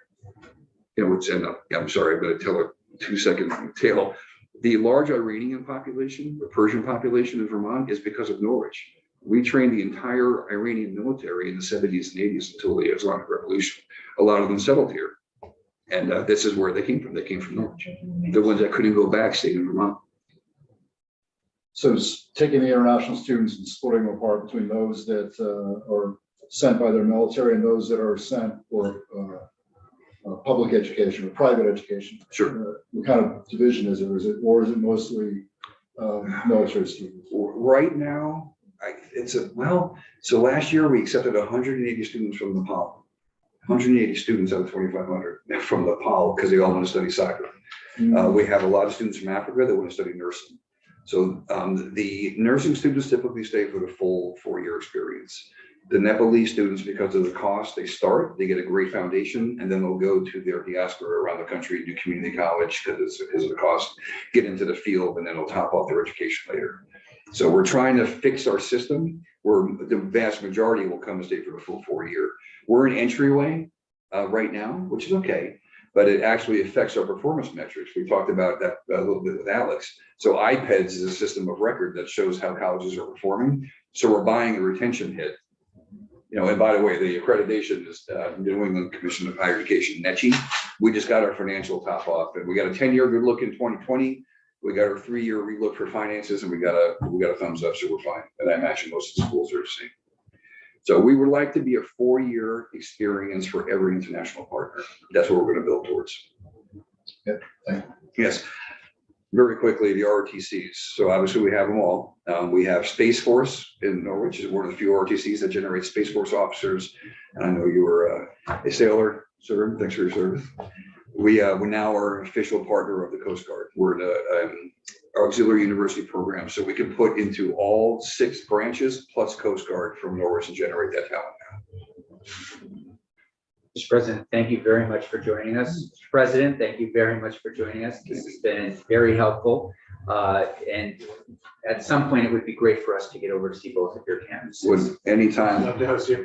Which end up, I'm sorry, I'm going to tell a 2-second tale. The large Iranian population, the Persian population in Vermont is because of Norwich. We trained the entire Iranian military in the 70s and 80s until the Islamic Revolution. A lot of them settled here. And this is where they came from. They came from Norwich. The ones that couldn't go back stayed in Vermont. So taking the international students and splitting them apart between those that are sent by their military and those that are sent for public education or private education. Sure. What kind of division is it? Or is it mostly military students? Right now, so last year we accepted 180 students from Nepal. 180 students out of 2,500 from Nepal because they all want to study soccer. We have a lot of students from Africa that want to study nursing. So the nursing students typically stay for the full 4-year experience. The Nepalese students, because of the cost, they get a great foundation, and then they'll go to their diaspora around the country and do community college because of the cost, get into the field, and then they'll top off their education later. So we're trying to fix our system where the vast majority will come and stay for the full 4-year. We're an entryway right now, which is okay, but it actually affects our performance metrics. We talked about that a little bit with Alex. So IPEDS is a system of record that shows how colleges are performing. So we're buying a retention hit. And by the way, the accreditation is New England Commission of Higher Education, NECHI. We just got our financial top off, and we got a 10-year good look in 2020. We got our 3-year relook for finances, and we got a thumbs up, so we're fine. And I imagine most of the schools are the same. So we would like to be a 4-year experience for every international partner. That's what we're going to build towards. Yeah, thank you. Yes. Very quickly, the ROTCs. So obviously we have them all. We have Space Force in Norwich, is one of the few ROTCs that generate Space Force officers. And I know you were a sailor, sir. Thanks for your service. We now are an official partner of the Coast Guard. We're an auxiliary university program, so we can put into all 6 branches plus Coast Guard from Norwich and generate that talent now. Mr. President, thank you very much for joining us. Mr. President, thank you very much for joining us. This has been very helpful. And at some point, it would be great for us to get over to see both of your campuses. With any time.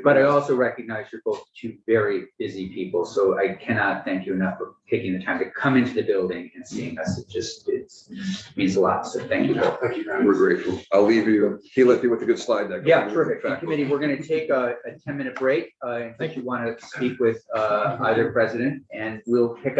But I also recognize you're both 2 very busy people, so I cannot thank you enough for taking the time to come into the building and seeing us. It means a lot. So thank you. Thank you. We're grateful. I'll leave you. He left you with a good slide deck. Yeah, terrific. Committee, we're going to take a 10-minute break. In case you want to speak with either president, and we'll pick up